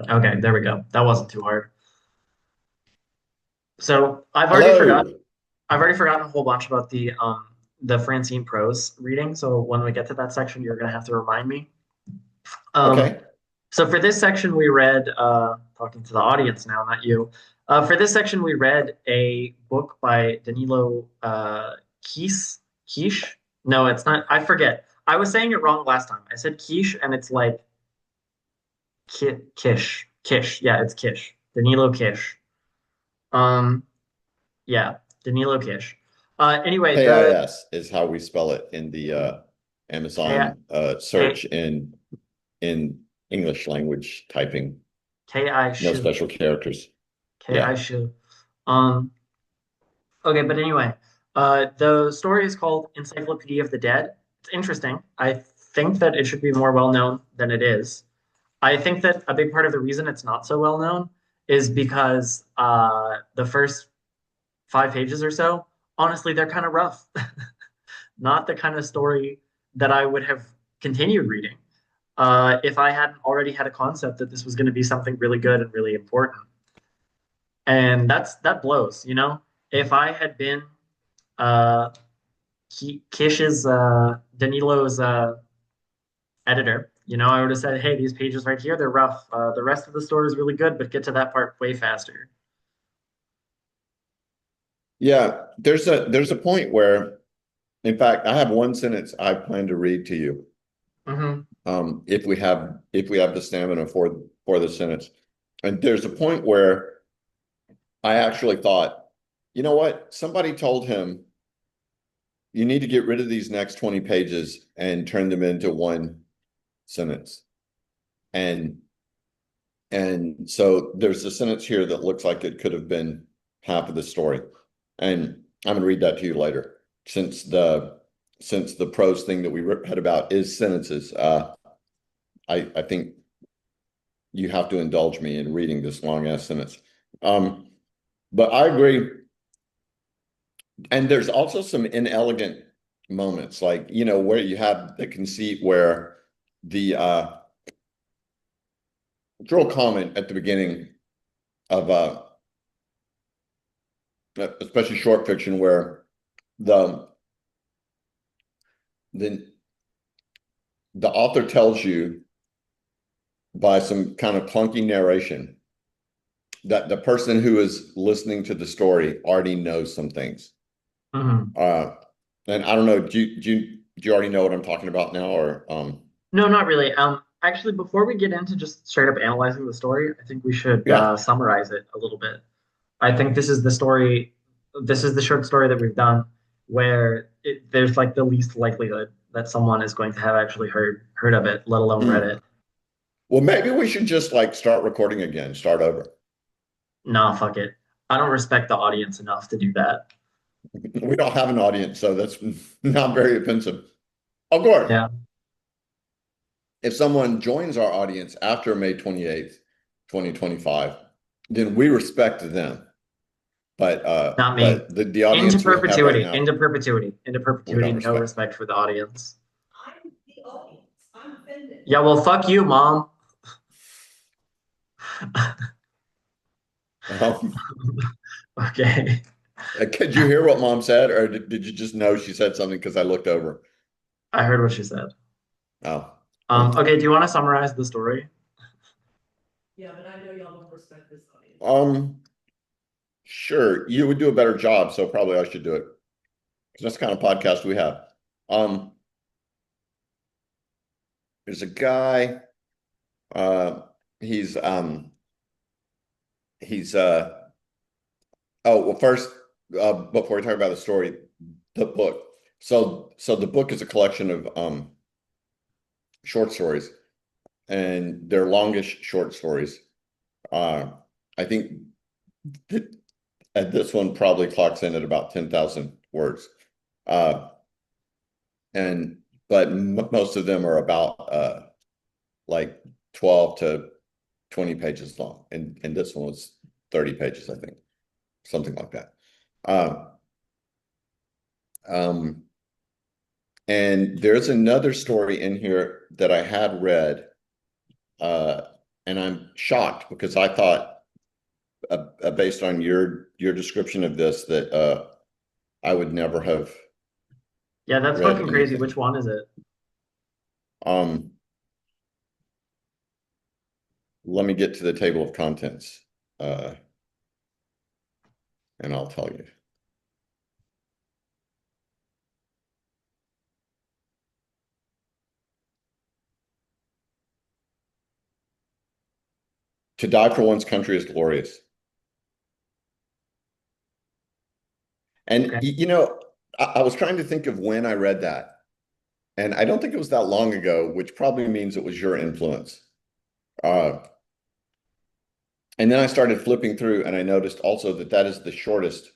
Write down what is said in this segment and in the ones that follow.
Okay, there we go. That wasn't too hard. So Hello. I've already forgotten a whole bunch about the Francine prose reading. So when we get to that section, you're gonna have to remind me. Um, Okay. so for this section, we read talking to the audience now, not you. For this section, we read a book by Danilo Quiche. No, it's not. I forget. I was saying it wrong last time. I said quiche, and it's like Kish. Kish. Yeah, it's Kish. Danilo Kish. Um, yeah, Danilo Kish. Anyway, the KIS is how we spell it in the K Amazon K search in English language typing. K I No Shu special characters. K I Yeah. Shu. Um, okay, but anyway, the story is called Encyclopedia of the Dead. It's interesting. I think that it should be more well known than it is. I think that a big part of the reason it's not so well known is because the first 5 pages or so, honestly, they're kind of rough. Not the kind of story that I would have continued reading if I hadn't already had a concept that this was going to be something really good and really important. And that blows, you know. If I had been uh, Kish's Danilo's editor, you know, I would have said, "Hey, these pages right here, they're rough. The rest of the story is really good, but get to that part way faster." Yeah. There's a point where, in fact, I have one sentence I plan to read to you. Hmm. If we have the stamina for the sentence. And there's a point where I actually thought, you know what? Somebody told him you need to get rid of these next 20 pages and turn them into one sentence. And and so there's a sentence here that looks like it could have been half of the story. And I'm going to read that to you later. Since the prose thing that we read about is sentences, I think you have to indulge me in reading this long ass sentence. Um, but I agree. And there's also some inelegant moments, like, where you have the conceit where the drill comment at the beginning of especially short fiction, where the the the author tells you by some kind of clunky narration that the person who is listening to the story already knows some things. Hmm. Uh, and I don't know, do you already know what I'm talking about now, or No, not really. Actually, before we get into just straight up analyzing the story, I think we should yeah. summarize it a little bit. I think this is the story. This is the short story that we've done where there's like the least likelihood that someone is going to have actually heard of it, let alone read Hmm. it. Well, maybe we should just like start recording again, start over. Nah, fuck it. I don't respect the audience enough to do that. We don't have an audience, so that's not very offensive. Of course, Yeah, if someone joins our audience after May 28th, 2025, then we respect them. But not me. the Into audience we have right perpetuity, now, into perpetuity, into we don't perpetuity. No respect. respect for the audience. Yeah, well, fuck you, mom. Um, Okay, could you hear what mom said, or did you just know she said something because I looked over? I heard what she said. Oh, um, Okay, do you want to summarize the story? um, sure, you would do a better job, so probably I should do it. 'Cause that's the kind of podcast we have. Um, there's a guy. Uh, he's he's oh well, first, before we talk about the story, the book. So the book is a collection of short stories, and they're longish short stories. Uh, I think th this one probably clocks in at about 10,000 words. Uh, and but m most of them are about like 12 to 20 pages long, and this one was 30 pages, I think, something like that. Uh, um, and there's another story in here that I had read. Uh, and I'm shocked because I thought, based on your description of this, that I would never have Yeah, that's read fucking crazy. Which anything. one is it? Um, Let me get to the table of contents, uh, and I'll tell you. To die for one's country is glorious. And Okay. I was trying to think of when I read that, and I don't think it was that long ago, which probably means it was your influence. Uh, and then I started flipping through, and I noticed also that that is the shortest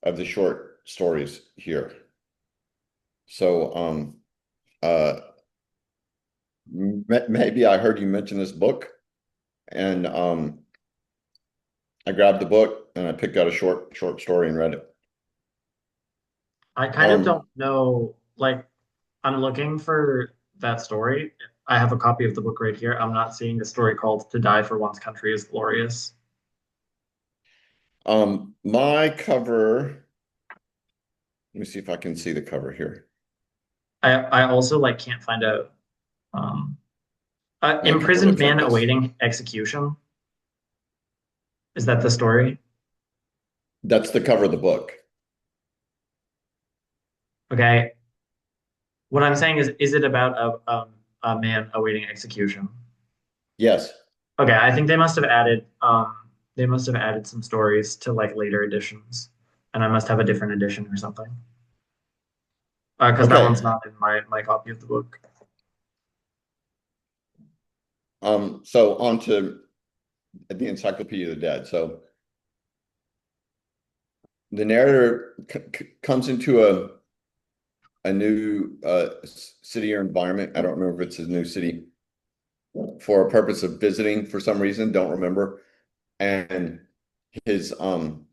of the short stories here. So, uh, maybe I heard you mention this book, and I grabbed the book and I picked out a short story and read it. I kind of Um, don't know. Like, I'm looking for that story. I have a copy of the book right here. I'm not seeing the story called "To Die for One's Country is Glorious." my cover. Let me see if I can see the cover here. I also like can't find out. Um, Okay, we'll go imprisoned try man this. awaiting execution. Is that the story? That's the cover of the book. Okay. What I'm saying is it about a man awaiting execution? Yes. Okay, I think they must have added some stories to like later editions, and I must have a different edition or something. Because that one's Okay. not in my copy of the book. So on to the Encyclopedia of the Dead. So the narrator comes into a new city or environment. I don't remember if it's a new city for a purpose of visiting for some reason. Don't remember. And his um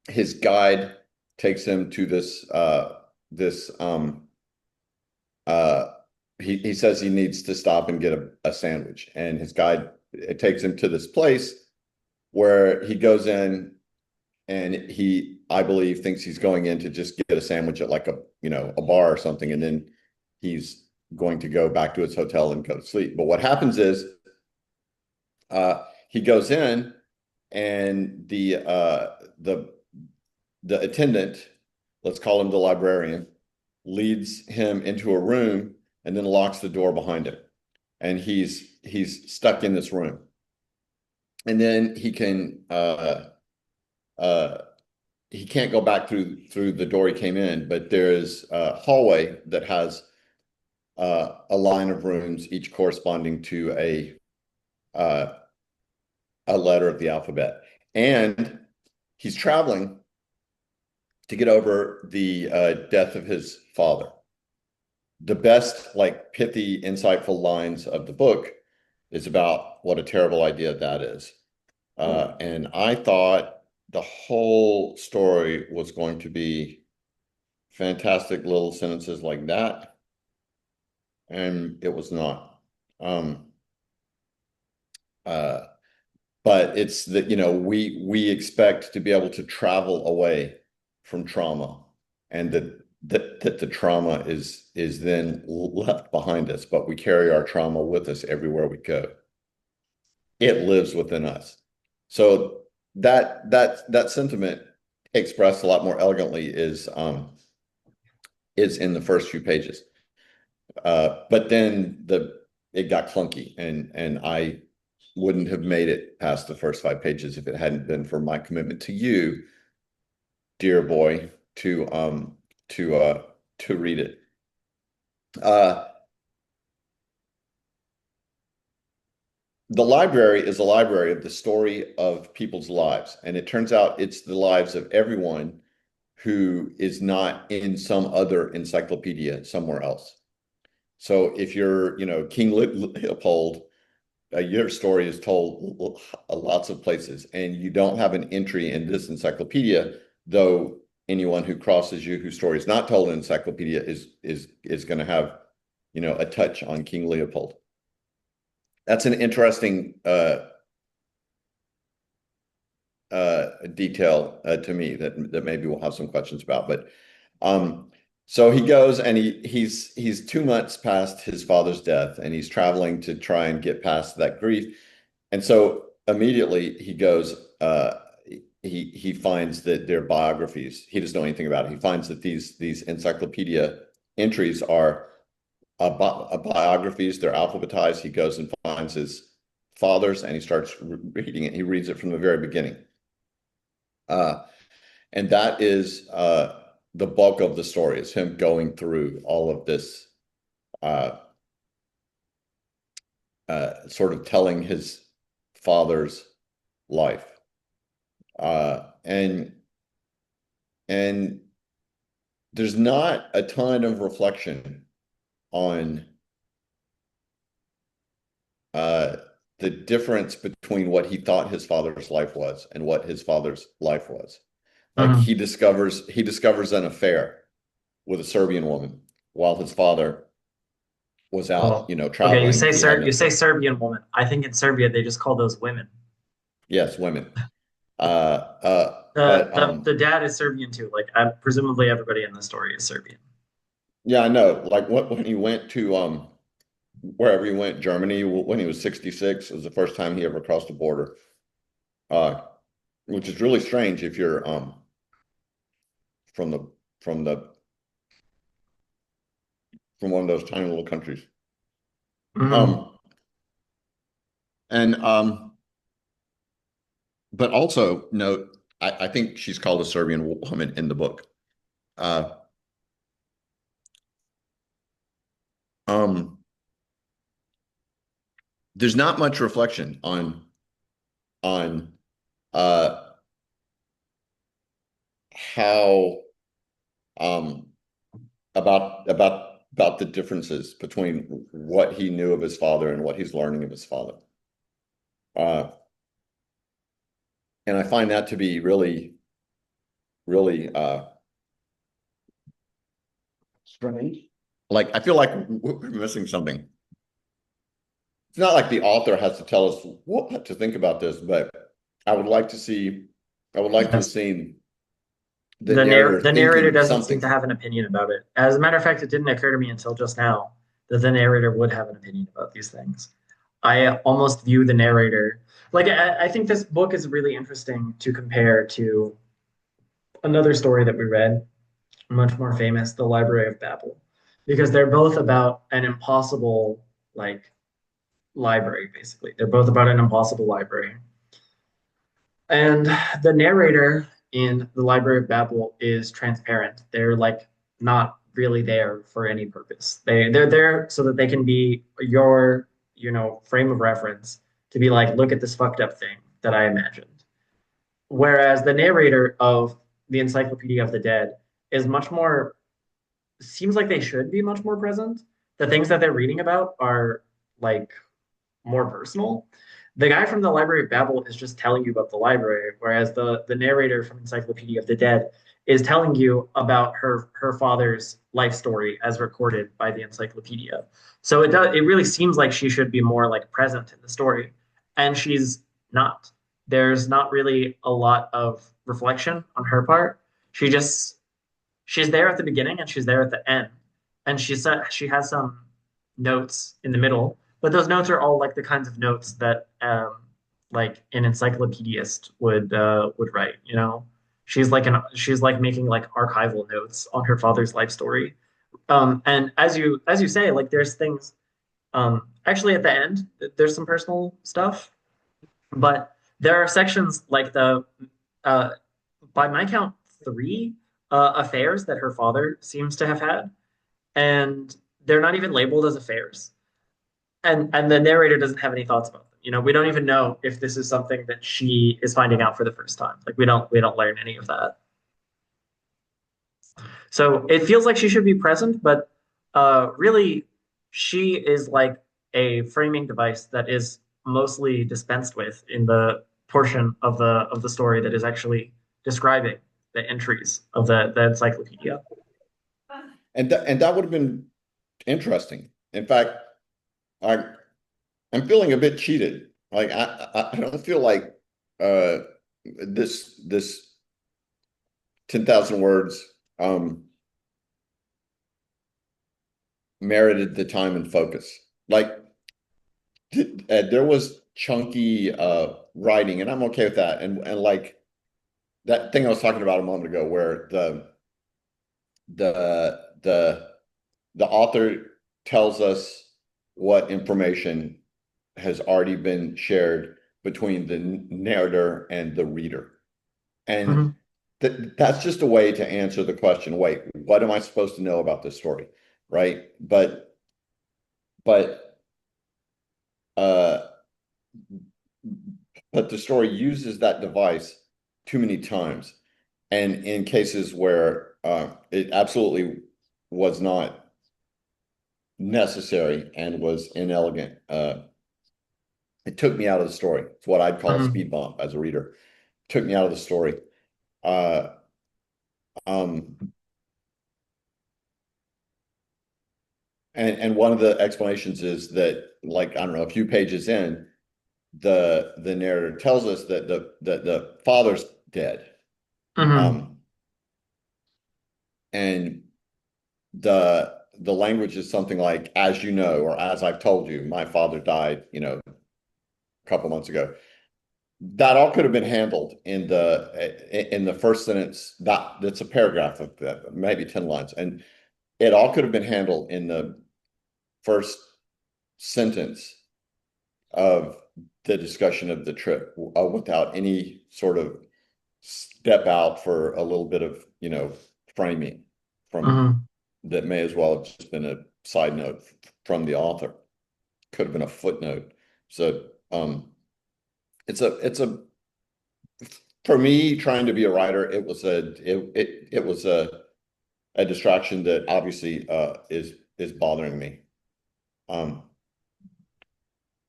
his guide takes him to this uh he says he needs to stop and get a sandwich, and his guide, it takes him to this place where he goes in, and he, I believe, thinks he's going in to just get a sandwich at like a bar or something, and then he's going to go back to his hotel and go to sleep. But what happens is he goes in, and the attendant, let's call him the librarian, leads him into a room and then locks the door behind him. And he's stuck in this room. And then uh he can't go back through the door he came in, but there's a hallway that has a line of rooms, each corresponding to uh, a letter of the alphabet. And he's traveling to get over the death of his father. The best, like, pithy, insightful lines of the book is about what a terrible idea that is. And I thought the whole story was going to be fantastic little sentences like that, and it was not. Um, uh, but it's that, we expect to be able to travel away from trauma, and that the trauma is then left behind us, but we carry our trauma with us everywhere we go. It lives within us. So that sentiment, expressed a lot more elegantly, is in the first few pages. But then it got clunky, and I wouldn't have made it past the first 5 pages if it hadn't been for my commitment to you, dear boy, to uh to read it. Uh, the library is a library of the story of people's lives, and it turns out it's the lives of everyone who is not in some other encyclopedia somewhere else. So if you're, King Leopold, your story is told lots of places, and you don't have an entry in this encyclopedia, though anyone who crosses you whose story is not told in encyclopedia is going to have, a touch on King Leopold. That's an interesting detail to me that maybe we'll have some questions about. But um, so he goes and he's 2 months past his father's death, and he's traveling to try and get past that grief. And so immediately he goes, he finds that their biographies, he doesn't know anything about it. He finds that these encyclopedia entries are biographies, they're alphabetized. He goes and finds his father's and he starts reading it. He reads it from the very beginning. Uh, and that is the bulk of the story is him going through all of this, uh, sort of telling his father's life. And there's not a ton of reflection on uh, the difference between what he thought his father's life was and what his father's life was. Like Mhm. he discovers an affair with a Serbian woman while his father was out, Oh, okay. traveling. He had an You say affair. Serbian woman. I think in Serbia they just call those women. Yes, women. But The dad is Serbian too. Like presumably everybody in the story is Serbian. yeah, I know. Like what when he went to wherever he went, Germany, when he was 66, it was the first time he ever crossed the border. Uh, which is really strange if you're from the from the from one of those tiny little countries. Hmm. Um, and but also note, I think she's called a Serbian woman in the book. Uh, um, there's not much reflection on uh, how um, about the differences between what he knew of his father and what he's learning of his father. Uh, and I find that to be really strange. Like I feel like we're missing something. It's not like the author has to tell us what to think about this, but I would like to see, I would like to have Yes. seen the narrator The narrator thinking doesn't seem something. to have an opinion about it. As a matter of fact, it didn't occur to me until just now that the narrator would have an opinion about these things. I almost view the narrator like I think this book is really interesting to compare to another story that we read, much more famous, The Library of Babel, because they're both about an impossible like library, basically. They're both about an impossible library. And the narrator in the Library of Babel is transparent. They're like not really there for any purpose. They're there so that they can be your, frame of reference to be like, look at this fucked up thing that I imagined. Whereas the narrator of the Encyclopedia of the Dead is much more, seems like they should be much more present. The things that they're reading about are like more personal. The guy from the Library of Babel is just telling you about the library, whereas the narrator from Encyclopedia of the Dead is telling you about her father's life story as recorded by the encyclopedia. So it really seems like she should be more like present in the story, and she's not. There's not really a lot of reflection on her part. She just she's there at the beginning and she's there at the end, and she has some notes in the middle, but those notes are all like the kinds of notes that like an encyclopedist would write. She's like making like archival notes on her father's life story. And as you say, like there's things actually at the end there's some personal stuff, but there are sections like the uh, by my count, three affairs that her father seems to have had, and they're not even labeled as affairs. And the narrator doesn't have any thoughts about them. We don't even know if this is something that she is finding out for the first time. Like we don't learn any of that. So it feels like she should be present, but really, she is like a framing device that is mostly dispensed with in the portion of the story that is actually describing the entries of the encyclopedia. And that would have been interesting. In fact, I I'm feeling a bit cheated. Like I don't feel like uh this 10,000 words merited the time and focus. Like there was chunky writing, and I'm okay with that. And like that thing I was talking about a moment ago, where the the the author tells us what information has already been shared between the narrator and the reader. And Hmm. that's just a way to answer the question, wait, what am I supposed to know about this story? Right? But uh but the story uses that device too many times. And in cases where it absolutely was not necessary and was inelegant, it took me out of the story. It's what I'd call a Hmm. speed bump as a reader. It took me out of the story. Uh, um, and one of the explanations is that, like, I don't know, a few pages in, the narrator tells us that the father's dead. Hmm. Um, and the language is something like, as you know, or as I've told you, my father died, a couple months ago. That all could have been handled in the first sentence. That's a paragraph of maybe 10 lines. And it all could have been handled in the first sentence of the discussion of the trip without any sort of step out for a little bit of, framing from Hmm. that may as well have just been a side note from the author. Could have been a footnote. So it's a for me trying to be a writer, it was a distraction that obviously is bothering me. Um,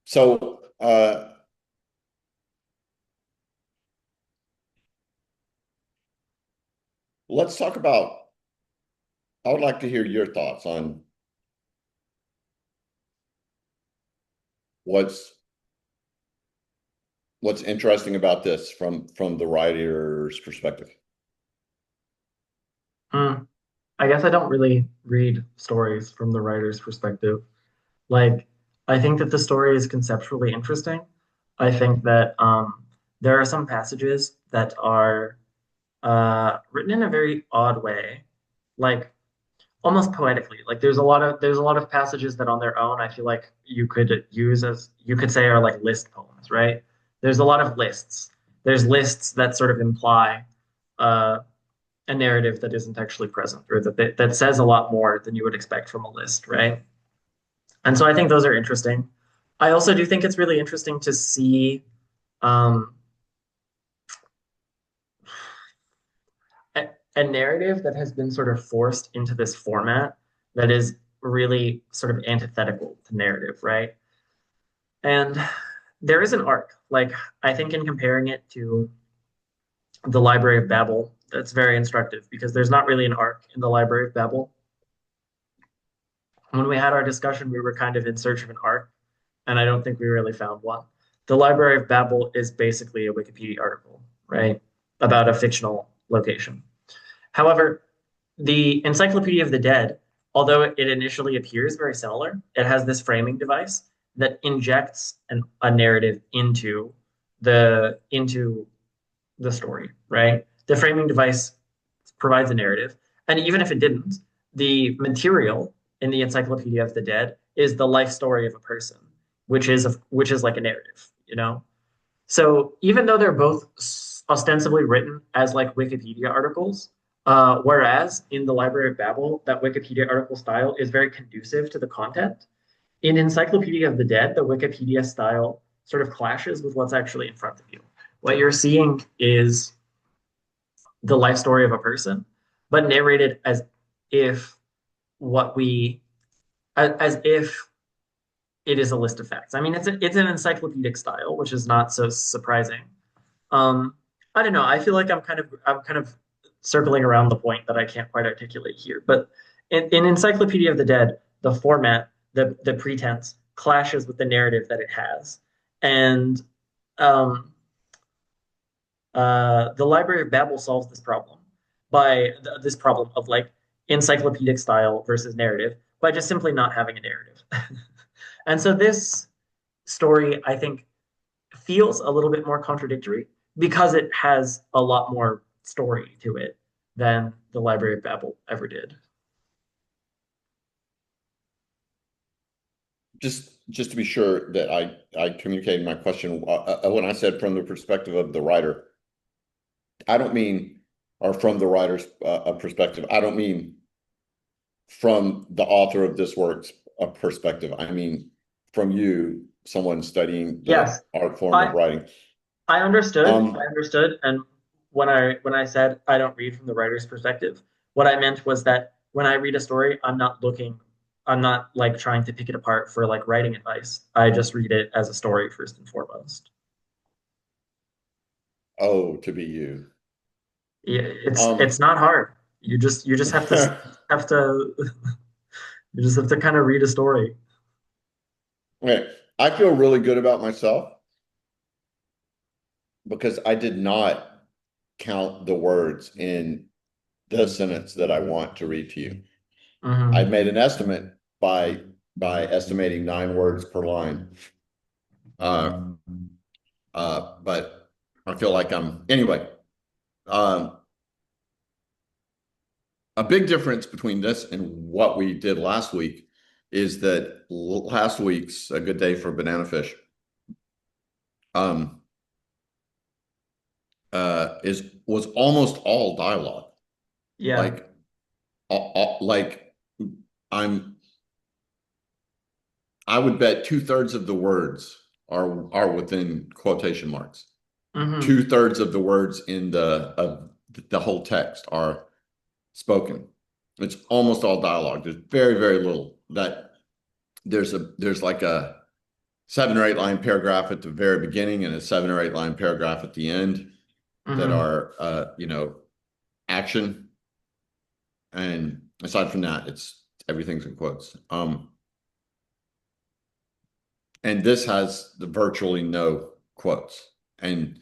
so let's talk about. I would like to hear your thoughts on what's what's interesting about this from the writer's perspective. Mm. I guess I don't really read stories from the writer's perspective. Like, I think that the story is conceptually interesting. I think that there are some passages that are written in a very odd way, like almost poetically. Like there's a lot of passages that on their own I feel like you could say are like list poems, right? There's a lot of lists. There's lists that sort of imply uh, a narrative that isn't actually present, or that says a lot more than you would expect from a list, right? And so I think those are interesting. I also do think it's really interesting to see um, a, a narrative that has been sort of forced into this format that is really sort of antithetical to narrative, right? And there is an arc. Like, I think in comparing it to the Library of Babel, that's very instructive because there's not really an arc in the Library of Babel. When we had our discussion, we were kind of in search of an arc, and I don't think we really found one. The Library of Babel is basically a Wikipedia article, right, about a fictional location. However, the Encyclopedia of the Dead, although it initially appears very similar, it has this framing device that injects a narrative into the story, right? The framing device provides a narrative, and even if it didn't, the material in the Encyclopedia of the Dead is the life story of a person, which is like a narrative, you know. So even though they're both ostensibly written as like Wikipedia articles, whereas in the Library of Babel, that Wikipedia article style is very conducive to the content, in Encyclopedia of the Dead, the Wikipedia style sort of clashes with what's actually in front of you. What you're seeing is the life story of a person, but narrated if what we as if it is a list of facts. I mean, it's an encyclopedic style, which is not so surprising. Um, I don't know. I feel like I'm kind of circling around the point that I can't quite articulate here. But in Encyclopedia of the Dead, the format, the pretense clashes with the narrative that it has. And um, the Library of Babel solves this problem by this problem of like encyclopedic style versus narrative by just simply not having a narrative. And so this story, I think, feels a little bit more contradictory because it has a lot more story to it than the Library of Babel ever did. Just to be sure that I communicated my question when I said from the perspective of the writer, I don't mean or from the writer's perspective. I don't mean from the author of this work's perspective. I mean from you, someone studying the Yes, art form of I writing. I understood. I Um, understood. And when I said I don't read from the writer's perspective, what I meant was that when I read a story, I'm not like trying to pick it apart for like writing advice. I just read it as a story first and foremost. oh, to be you. Yeah, it's Um, not hard. You just have to you just have to kind of read a story. okay. I feel really good about myself because I did not count the words in the sentence that I want to read to you. I Hmm. made an estimate by estimating 9 words per line. Uh, but I feel like I'm anyway. Um, a big difference between this and what we did last week is that last week's A Good Day for Banana Fish um, is was almost all dialogue. Yeah. Like, like I'm I would bet 2/3 of the words are within quotation marks. Hmm. 2/3 of the words in the whole text are spoken. It's almost all dialogue. There's very, very little that there's like a 7 or 8 line paragraph at the very beginning and a 7 or 8 line paragraph at the end that Hmm. are action. And aside from that, it's everything's in quotes. And this has the virtually no quotes and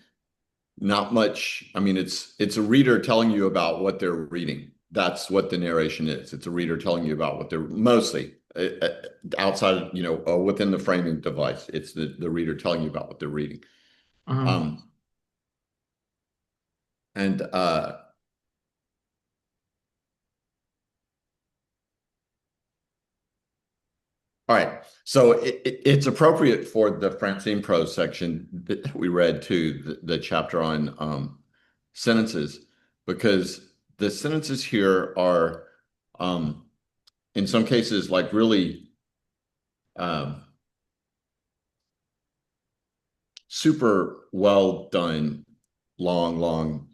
not much. I mean, it's a reader telling you about what they're reading. That's what the narration is. It's a reader telling you about what they're mostly outside, within the framing device. It's the reader telling you about what they're reading. Hmm. Um, and All right. So it's appropriate for the Francine prose section that we read too, the chapter on sentences, because the sentences here are, um, in some cases, like really um, super well done, long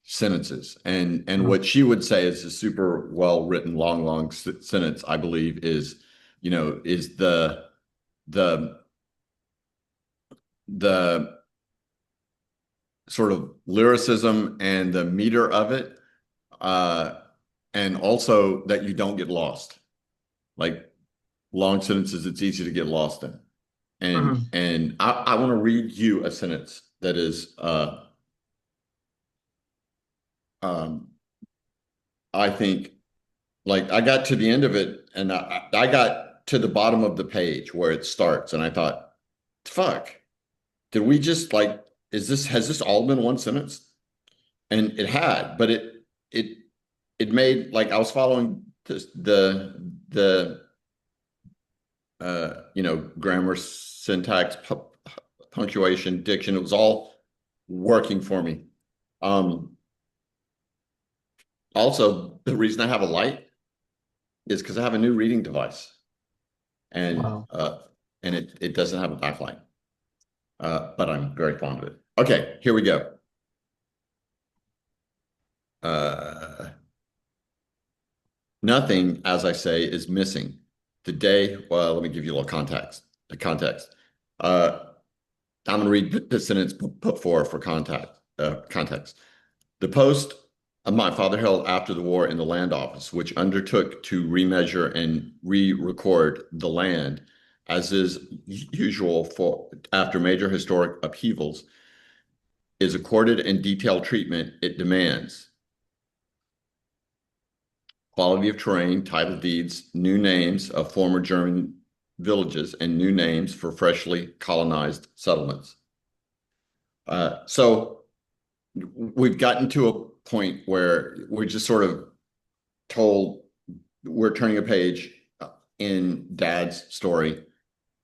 sentences. And what she would say is a super well written, long sentence, I believe, is the the sort of lyricism and the meter of it, uh, and also that you don't get lost. Like long sentences, it's easy to get lost in. Hmm. And I want to read you a sentence that is, um, I think, like I got to the end of it, and I got to the bottom of the page where it starts, and I thought, "Fuck, did we just like? Has this all been one sentence?" And it had, but it it made like I was following the grammar, syntax, punctuation, diction. It was all working for me. Um, Also, the reason I have a light is because I have a new reading device, and Wow. it doesn't have a backlight, but I'm very fond of it. Okay, here we go. Uh, Nothing, as I say, is missing. Well, let me give you a little context. The context. Uh, I'm going to read the sentence put forth for context. The post My father held after the war in the land office, which undertook to remeasure and re-record the land, as is usual for after major historic upheavals, is accorded and detailed treatment it demands. Quality of terrain, title deeds, new names of former German villages, and new names for freshly colonized settlements. So we've gotten to a point where we're just sort of told we're turning a page in Dad's story,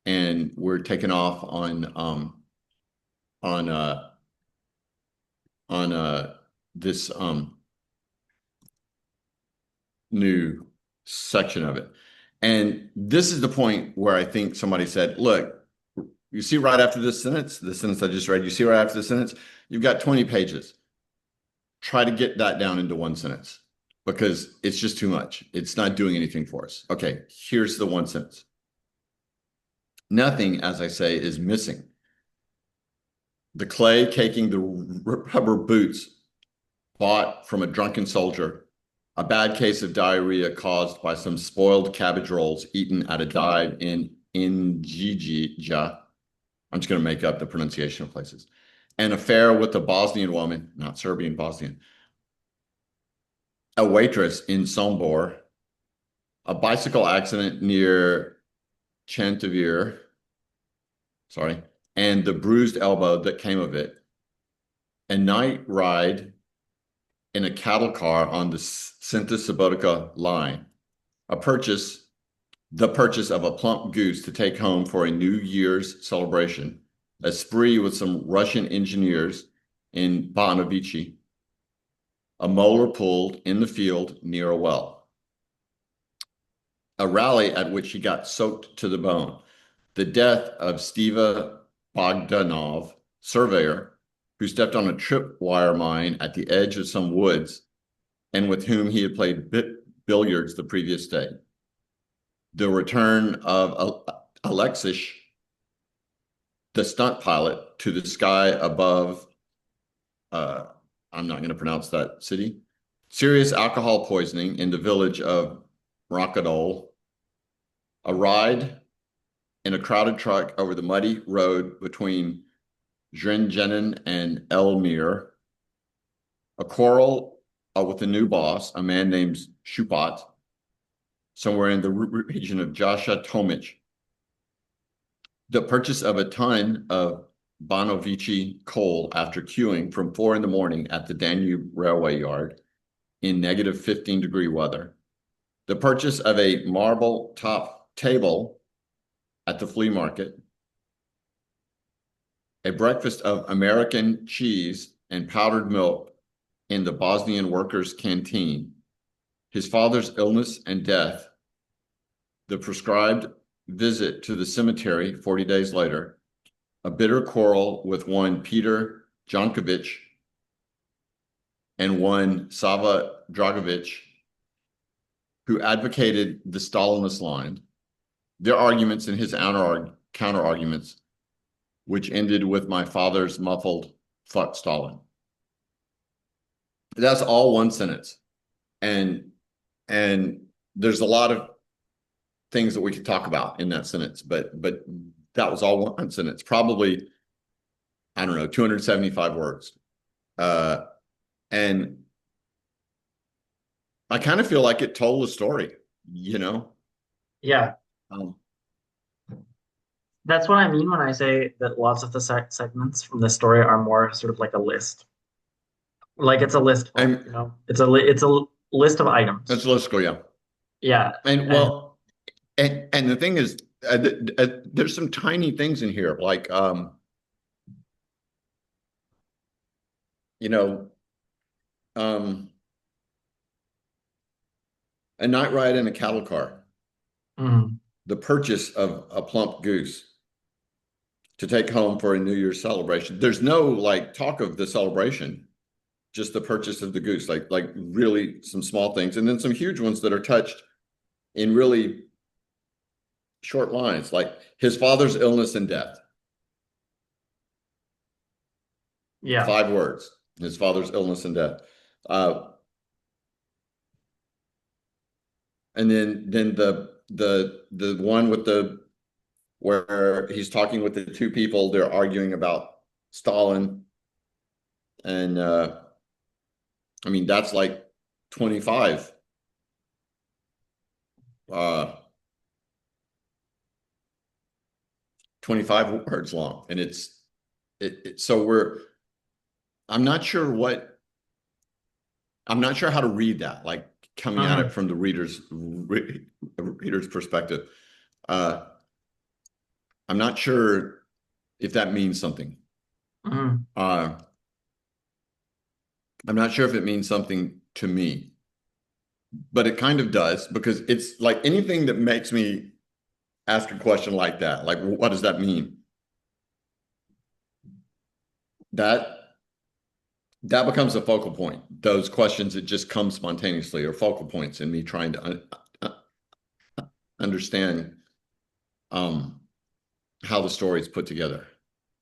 and we're taking off on this new section of it. And this is the point where I think somebody said, look, you see right after this sentence, the sentence I just read, you see right after the sentence, you've got 20 pages. Try to get that down into one sentence because it's just too much. It's not doing anything for us. Okay, here's the one sentence. Nothing, as I say, is missing. The clay caking the rubber boots bought from a drunken soldier, a bad case of diarrhea caused by some spoiled cabbage rolls eaten at a dive in Njija. I'm just going to make up the pronunciation of places. An affair with a Bosnian woman, not Serbian, Bosnian, a waitress in Sombor, a bicycle accident near Chantavir, sorry, and the bruised elbow that came of it, a night ride in a cattle car on the Sinta Subotica line, the purchase of a plump goose to take home for a New Year's celebration, a spree with some Russian engineers in Banovici, a molar pulled in the field near a well, a rally at which he got soaked to the bone, the death of Steva Bogdanov, surveyor, who stepped on a tripwire mine at the edge of some woods and with whom he had played billiards the previous day. The return of Alexis, the stunt pilot, to the sky above, I'm not going to pronounce that city, serious alcohol poisoning in the village of Rockadol, a ride in a crowded truck over the muddy road between Zrenjanin and Elmir, a quarrel with a new boss, a man named Shupat, somewhere in the region of Jasha Tomic, the purchase of a ton of Banovici coal after queuing from 4 in the morning at the Danube railway yard in negative 15-degree weather, the purchase of a marble top table at the flea market, a breakfast of American cheese and powdered milk in the Bosnian workers' canteen, his father's illness and death, the prescribed visit to the cemetery 40 days later, a bitter quarrel with one Peter Jankovic and one Sava Dragovic, who advocated the Stalinist line, their arguments and his counter arguments, which ended with my father's muffled "fuck Stalin." That's all one sentence. And there's a lot of things that we could talk about in that sentence, but that was all one sentence. Probably, I don't know, 275 words. And I kind of feel like it told the story, you know? Yeah, Um, that's what I mean when I say that lots of the segments from the story are more sort of like a list. Like it's a list book, and you know? It's a list of that's items. listicle, yeah. Yeah, And and well, and the thing is, there's some tiny things in here, like you know, um, a night ride in a cattle car, mhm, the purchase of a plump goose to take home for a New Year's celebration. There's no like talk of the celebration, just the purchase of the goose, like really some small things, and then some huge ones that are touched in really short lines, like his father's illness and death. yeah, 5 words. His father's illness and death. And then the one with the where he's talking with the two people, they're arguing about Stalin, and I mean that's like 25 uh 25 words long, and so we're I'm not sure what I'm not sure how to read that, like coming at it Hmm. from the reader's perspective. Uh, I'm not sure if that means something. Hmm. Uh, I'm not sure if it means something to me, but it kind of does because it's like anything that makes me ask a question like that, like what does that mean? That that becomes a focal point. Those questions that just come spontaneously are focal points in me trying to understand um, how the story is put together,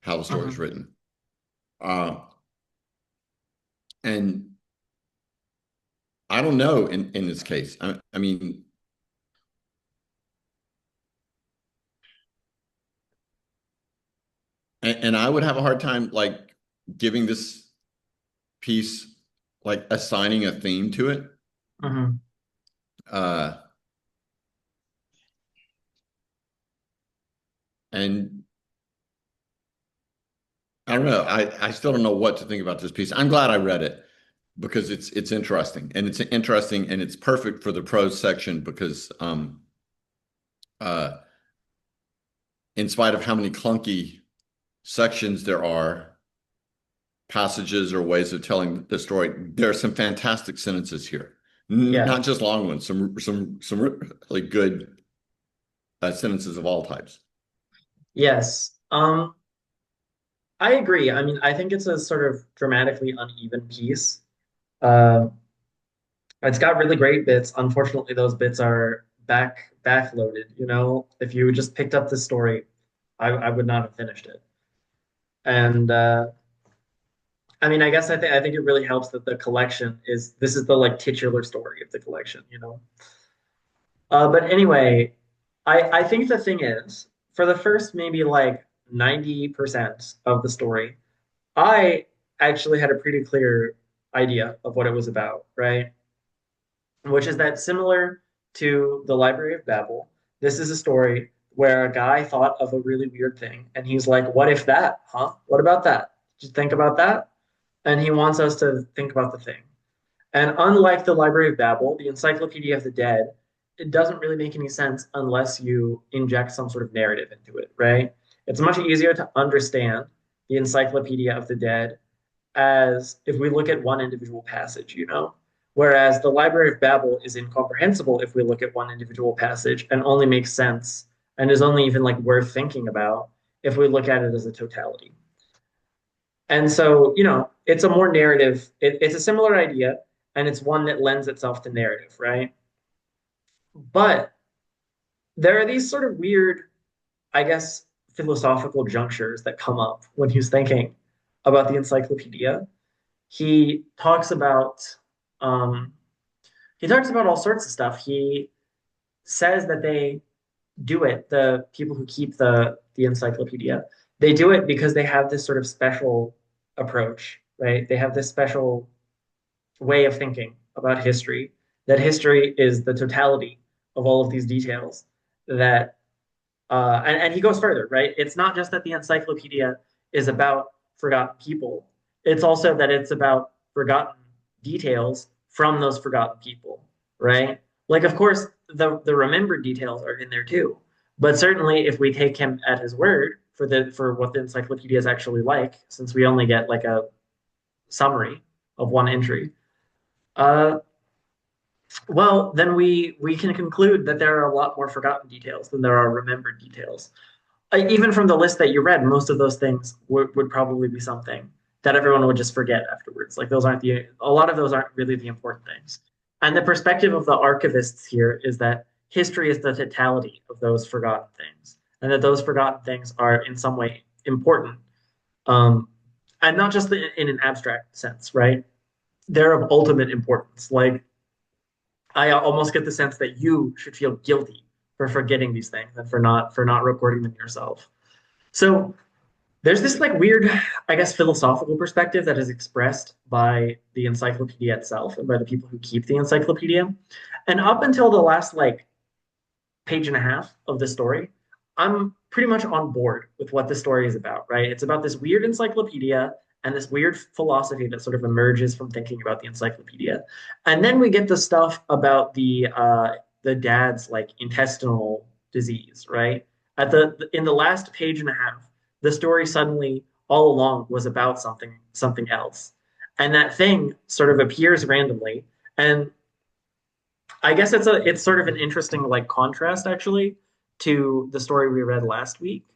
how the story is Hmm. written. Uh, and I don't know in this case. I mean, and I would have a hard time like giving this piece like assigning a theme to it. Hmm. Uh, and I don't know. I still don't know what to think about this piece. I'm glad I read it because it's interesting and it's perfect for the prose section because uh, in spite of how many clunky sections there are, passages or ways of telling the story, there are some fantastic sentences here. Yeah. Not just long ones, some really good sentences of all types. Yes. I agree. I mean, I think it's a sort of dramatically uneven piece. Uh, it's got really great bits. Unfortunately, those bits are backloaded. You know, if you just picked up the story, I would not have finished it. And I mean, I think it really helps that the collection is this is the like titular story of the collection. You know. But anyway, I think the thing is, for the first maybe like 90% of the story, I actually had a pretty clear idea of what it was about, right? Which is that similar to the Library of Babel, this is a story where a guy thought of a really weird thing and he's like, what if that? Huh? What about that? Did you think about that? And he wants us to think about the thing. And unlike the Library of Babel, the Encyclopedia of the Dead, it doesn't really make any sense unless you inject some sort of narrative into it, right? It's much easier to understand the Encyclopedia of the Dead as if we look at one individual passage, you know? Whereas the Library of Babel is incomprehensible if we look at one individual passage and only makes sense and is only even like worth thinking about if we look at it as a totality. And so, you know, it's a more narrative, it's a similar idea, and it's one that lends itself to narrative, right? But there are these sort of weird, I guess, philosophical junctures that come up when he's thinking about the encyclopedia. He talks about um, he talks about all sorts of stuff. He says that they do it, the people who keep the encyclopedia, they do it because they have this sort of special approach, right? They have this special way of thinking about history, that history is the totality of all of these details that and he goes further, right? It's not just that the encyclopedia is about forgotten people, it's also that it's about forgotten details from those forgotten people, right? Like, of course, the remembered details are in there too. But certainly, if we take him at his word for what the encyclopedia is actually like, since we only get like a summary of one entry, uh, well, then we can conclude that there are a lot more forgotten details than there are remembered details. Even from the list that you read, most of those things would probably be something that everyone would just forget afterwards. Like those aren't a lot of those aren't really the important things. And the perspective of the archivists here is that history is the totality of those forgotten things, and that those forgotten things are in some way important, um, and not just in an abstract sense, right? They're of ultimate importance. Like I almost get the sense that you should feel guilty for forgetting these things and for not recording them yourself. So there's this like weird, I guess, philosophical perspective that is expressed by the encyclopedia itself and by the people who keep the encyclopedia. And up until the last like page and a half of the story, I'm pretty much on board with what the story is about, right? It's about this weird encyclopedia and this weird philosophy that sort of emerges from thinking about the encyclopedia. And then we get the stuff about the dad's like intestinal disease, right? At the in the last page and a half, the story suddenly all along was about something else. And that thing sort of appears randomly. And I guess it's sort of an interesting like contrast actually to the story we read last week,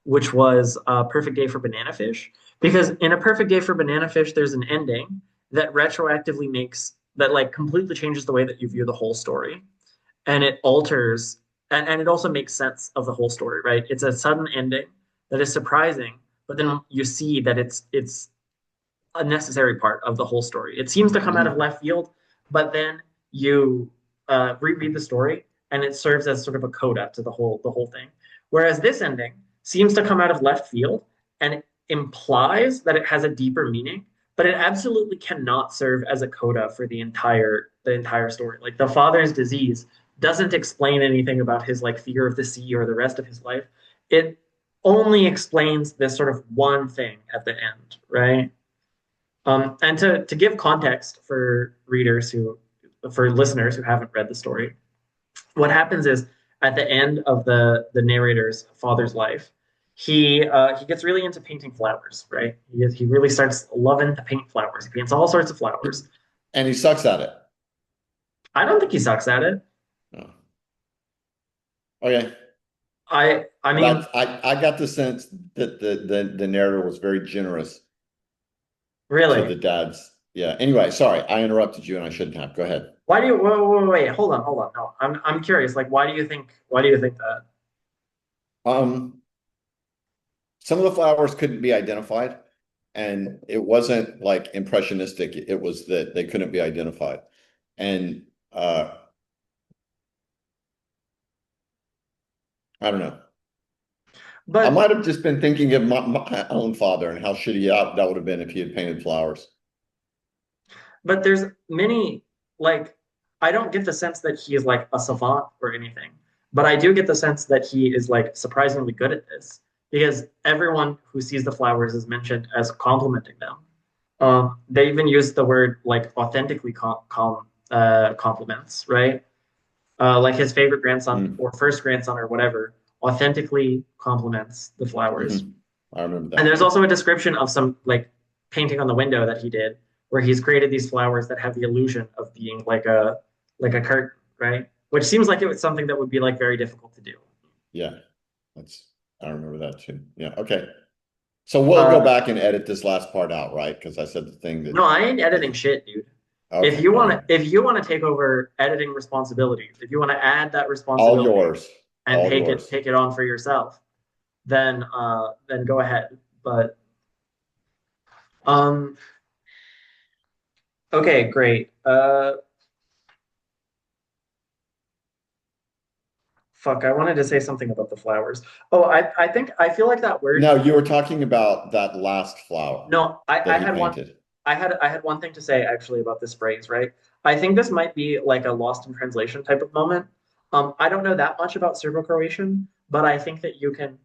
which was Perfect Day for Banana Fish. Because in A Perfect Day for Banana Fish, there's an ending that retroactively makes that like completely changes the way that you view the whole story, and it alters and it also makes sense of the whole story, right? It's a sudden ending that is surprising, but then you see that it's a necessary part of the whole story. It seems to come out of Mhm. left field, but then you reread the story and it serves as sort of a coda to the whole thing. Whereas this ending seems to come out of left field and it implies that it has a deeper meaning, but it absolutely cannot serve as a coda for the entire story. Like the father's disease doesn't explain anything about his like fear of the sea or the rest of his life. It only explains this sort of one thing at the end, right? And to give context for listeners who haven't read the story, what happens is at the end of the narrator's father's life, he gets really into painting flowers, right? He really starts loving to paint flowers. He paints all sorts of flowers. And he sucks at it. I don't think he sucks at it. Oh. Okay. I mean, I got the sense that the narrator was very generous to really, the dads. Yeah. Anyway, sorry, I interrupted you and I shouldn't have. Go ahead. why do you? Wait, hold on. No, I'm curious. Like, why do you think that? Um, some of the flowers couldn't be identified, and it wasn't like impressionistic. It was that they couldn't be identified. And I don't know. I But might have just been thinking of my own father and how shitty that would have been if he had painted flowers. but there's many like I don't get the sense that he is like a savant or anything, but I do get the sense that he is like surprisingly good at this because everyone who sees the flowers is mentioned as complimenting them. They even use the word like authentically compliments, right? Like his favorite grandson Mm, or first grandson or whatever authentically compliments the flowers. mhm. I remember And that. there's also a description of some like painting on the window that he did, where he's created these flowers that have the illusion of being like a curtain, right? Which seems like it was something that would be like very difficult to do. Yeah, that's I remember that too. Yeah. Okay. So we'll go Uh, back and edit this last part out, right? Because I said the thing that no, I ain't editing doesn't. shit, dude. If Okay. you All want right. to, if you want to take over editing responsibilities, if you want to add that All responsibility yours. and All take it yours. take it on for yourself, then go ahead. But um, okay, great. Fuck, I wanted to say something about the flowers. Oh, I feel like that word. No, you were talking about that last flower No, that I he had one. painted. I had one thing to say actually about this phrase, right? I think this might be like a lost in translation type of moment. I don't know that much about Serbo-Croatian, but I think that you can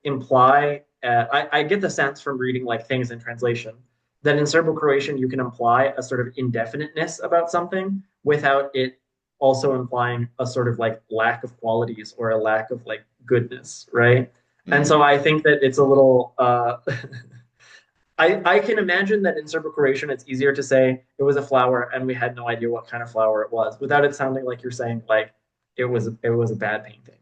imply. I get the sense from reading like things in translation that in Serbo-Croatian you can imply a sort of indefiniteness about something without it also implying a sort of like lack of qualities or a lack of like goodness, right? And so Mm, I think that it's a little I can imagine that in Serbo-Croatian it's easier to say it was a flower and we had no idea what kind of flower it was without it sounding like you're saying like it was a bad painting.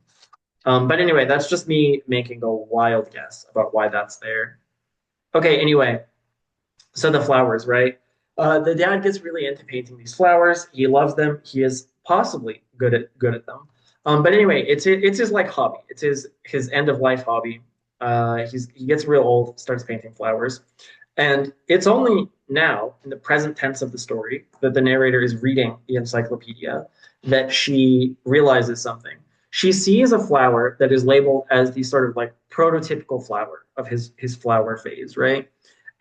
But anyway, that's just me making a wild guess about why that's there. Okay, anyway, so the flowers, right? The dad gets really into painting these flowers. He loves them. He is possibly good at them. But anyway, it's his like hobby. It's his end of life hobby. He gets real old, starts painting flowers, and it's only now, in the present tense of the story, that the narrator is reading the encyclopedia that she realizes something. She sees a flower that is labeled as the sort of like prototypical flower of his flower phase, right?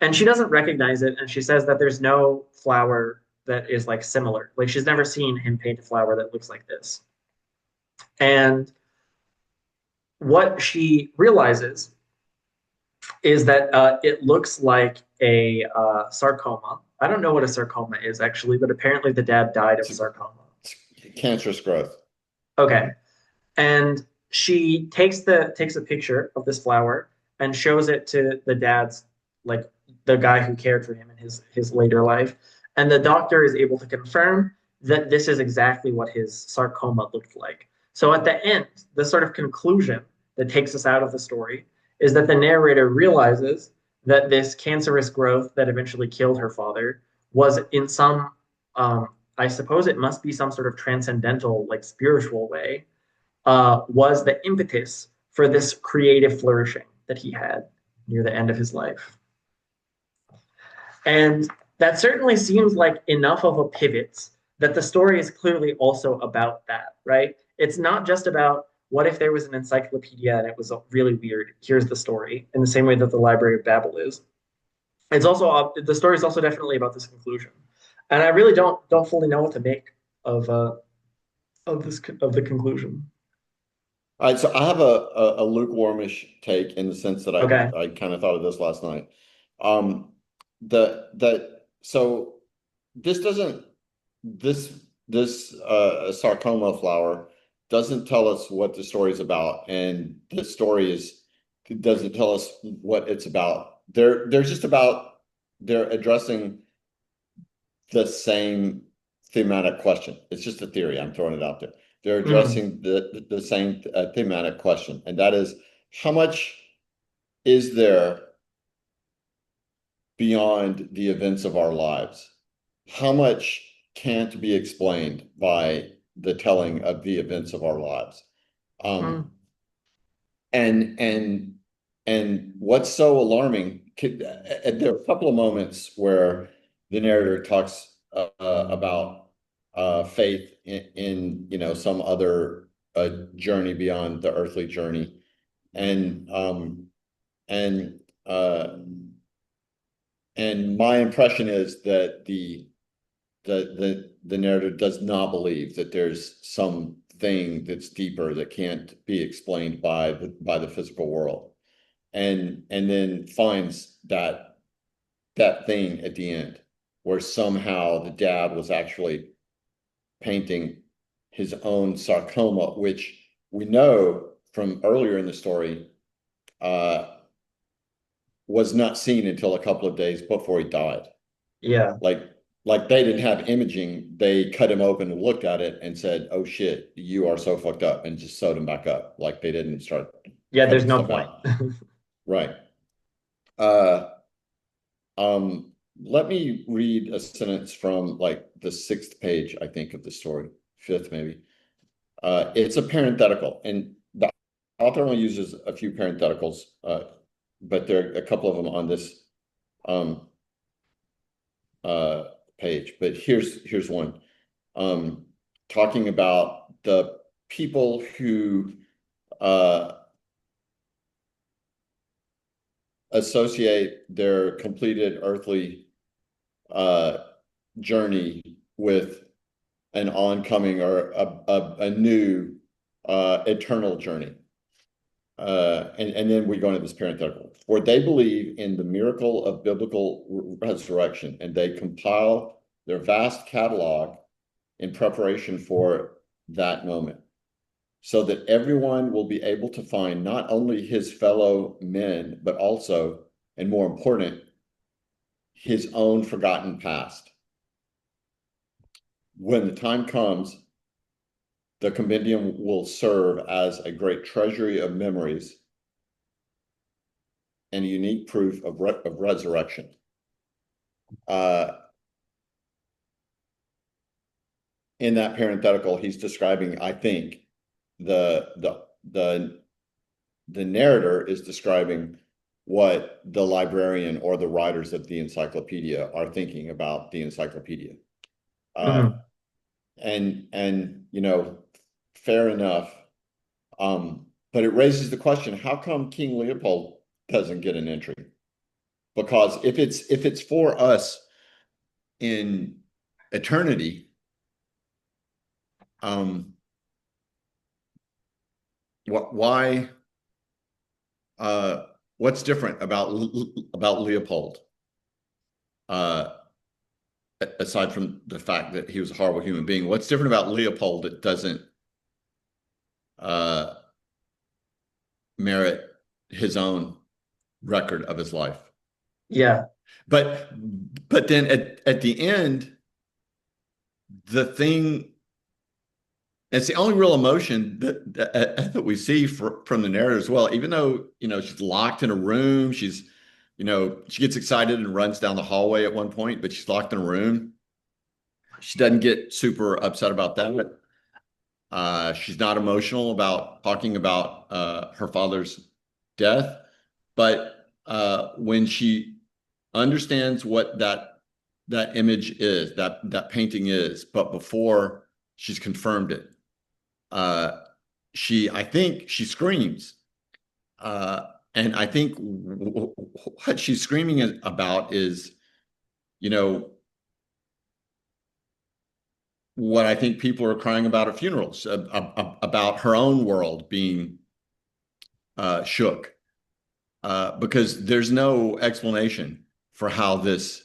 And she doesn't recognize it, and she says that there's no flower that is like similar. Like she's never seen him paint a flower that looks like this. And what she realizes is that it looks like a sarcoma. I don't know what a sarcoma is actually, but apparently the dad died of It's, sarcoma. it's cancerous growth. Okay. And she takes a picture of this flower and shows it to the dad's, like the guy who cared for him in his later life. And the doctor is able to confirm that this is exactly what his sarcoma looked like. So at the end, the sort of conclusion that takes us out of the story is that the narrator realizes that this cancerous growth that eventually killed her father was in some, I suppose it must be some sort of transcendental, like spiritual way, was the impetus for this creative flourishing that he had near the end of his life. And that certainly seems like enough of a pivot that the story is clearly also about that, right? It's not just about what if there was an encyclopedia and it was really weird. Here's the story, in the same way that the Library of Babel is. It's also the story is also definitely about this conclusion, and I really don't fully know what to make of the conclusion. All right, so I have a lukewarmish take in the sense that Okay. I kind of thought of this last night. Um, so this doesn't this sarcoma flower doesn't tell us what the story is about, and the story is doesn't tell us what it's about. They're just about they're addressing the same thematic question. It's just a theory. I'm throwing it out there. They're Mhm. addressing the same thematic question, and that is how much is there beyond the events of our lives? How much can't be explained by the telling of the events of our lives? Um, Mm. and and and what's so alarming? There are a couple of moments where the narrator talks about faith in some other journey beyond the earthly journey, and and uh, and my impression is that the narrative does not believe that there's something that's deeper that can't be explained by the physical world, and then finds that thing at the end where somehow the dad was actually painting his own sarcoma, which we know from earlier in the story uh, was not seen until a couple of days before he died. Yeah. Like like they didn't have imaging. They cut him open and looked at it and said, "Oh shit, you are so fucked up," and just sewed him back up. Like they didn't start Yeah, there's cutting no stuff point. out. Right. Uh, um, Let me read a sentence from like the sixth page, I think, of the story, fifth maybe. It's a parenthetical, and the author only uses a few parentheticals, but there are a couple of them on this um, uh, page. But here's one, um, talking about the people who uh, associate their completed earthly uh, journey with an oncoming or a new eternal journey. And then we go into this parenthetical. For they believe in the miracle of biblical resurrection, and they compile their vast catalog in preparation for that moment, so that everyone will be able to find not only his fellow men, but also, and more important, his own forgotten past. When the time comes, the compendium will serve as a great treasury of memories and a unique proof of resurrection. Uh, in that parenthetical, he's describing, I think, the the the the narrator is describing what the librarian or the writers of the encyclopedia are thinking about the encyclopedia. Uh, Hmm. and fair enough. But it raises the question, how come King Leopold doesn't get an entry? Because if it's for us in eternity, um, why what's different about Leopold? Uh, aside from the fact that he was a horrible human being, what's different about Leopold that doesn't uh, merit his own record of his life? Yeah, But but then at the end, the thing it's the only real emotion that we see from the narrator as well. Even though she's locked in a room, she gets excited and runs down the hallway at one point, but she's locked in a room. She doesn't get super upset about that. She's not emotional about talking about her father's death, but when she understands what that image is, that painting is, but before she's confirmed it, uh, I think she screams, and I think what she's screaming about is, you know, what I think people are crying about at funerals, about her own world being shook, because there's no explanation for how this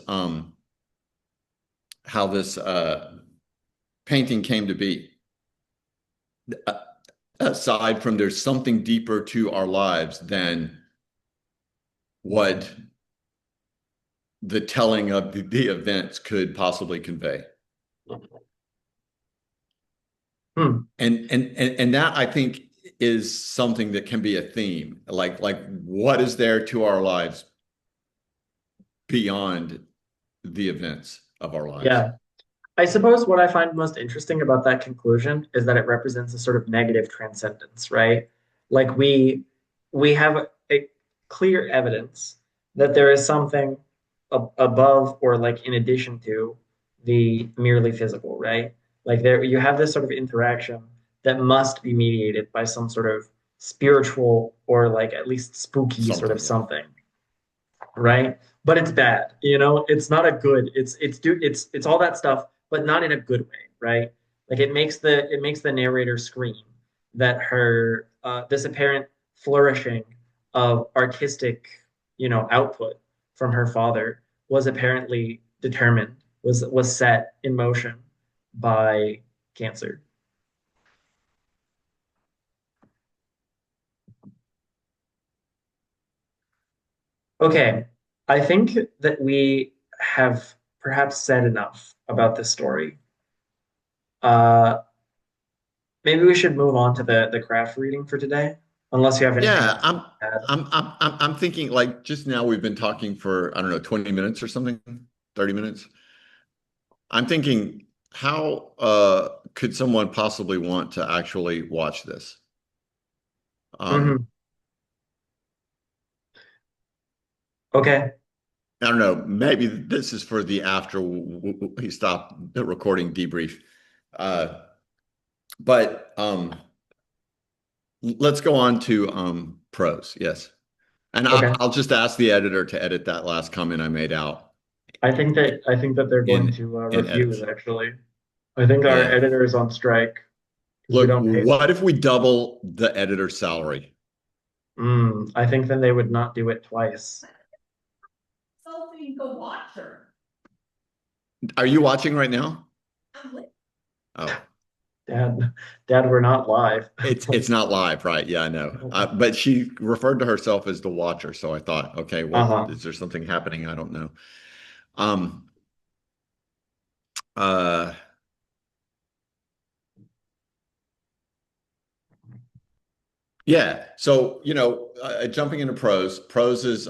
um, how this painting came to be. Uh, Aside from there's something deeper to our lives than what the telling of the events could possibly convey. hmm. And that I think is something that can be a theme. Like what is there to our lives beyond the events of our lives? Yeah. I suppose what I find most interesting about that conclusion is that it represents a sort of negative transcendence, right? Like we have a clear evidence that there is something above or like in addition to the merely physical, right? Like there you have this sort of interaction that must be mediated by some sort of spiritual or like at least spooky sort of Something, yeah. something, right? But it's bad, you know. It's not a good. It's all that stuff, but not in a good way, right? Like it makes the narrator scream that her this apparent flourishing of artistic, output from her father was apparently determined, was set in motion by cancer. Okay, I think that we have perhaps said enough about this story. Uh, Maybe we should move on to the craft reading for today, unless you have anything Yeah, else to add. I'm thinking like just now we've been talking for, I don't know, 20 minutes or something, 30 minutes. I'm thinking how could someone possibly want to actually watch this? Um, Hmm. Okay, I don't know, maybe this is for the after we stop the recording debrief. Uh, but let's go on to prose. Yes. And okay. I'll just ask the editor to edit that last comment I made out I think that they're going in to refuse, edits. actually. I think our Yeah. editor is on strike because we Look, don't pay them. what if we double the editor's salary? I think then they would not do it twice. Sophie, go watch her. Are you watching right now? Oh, Dad, Dad, we're not live. it's not live, right? Yeah, I know. But she referred to herself as the watcher, so I thought, okay, well, Uh-huh. is there something happening? I don't know. Um, uh, yeah. So, jumping into prose, prose is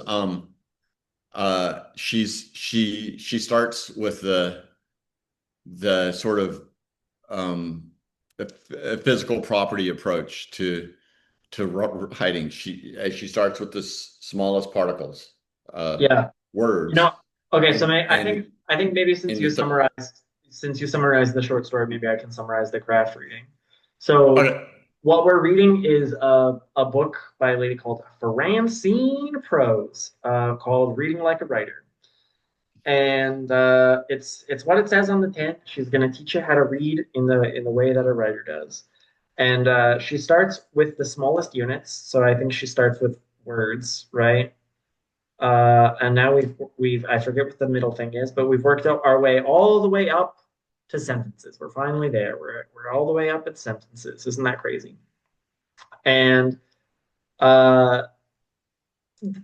she starts with the sort of a physical property approach to to writing. She starts with the smallest particles, uh, Yeah. You know, words, okay, so and I think maybe and you th since you summarized the short story, maybe I can summarize the craft reading. So okay. what we're reading is a book by a lady called Francine Prose, called Reading Like a Writer. And it's what it says on the tin. She's going to teach you how to read in the way that a writer does. And she starts with the smallest units. So I think she starts with words, right? And now we've I forget what the middle thing is, but we've worked out our way all the way up to sentences. We're finally there. We're all the way up at sentences. Isn't that crazy? And uh,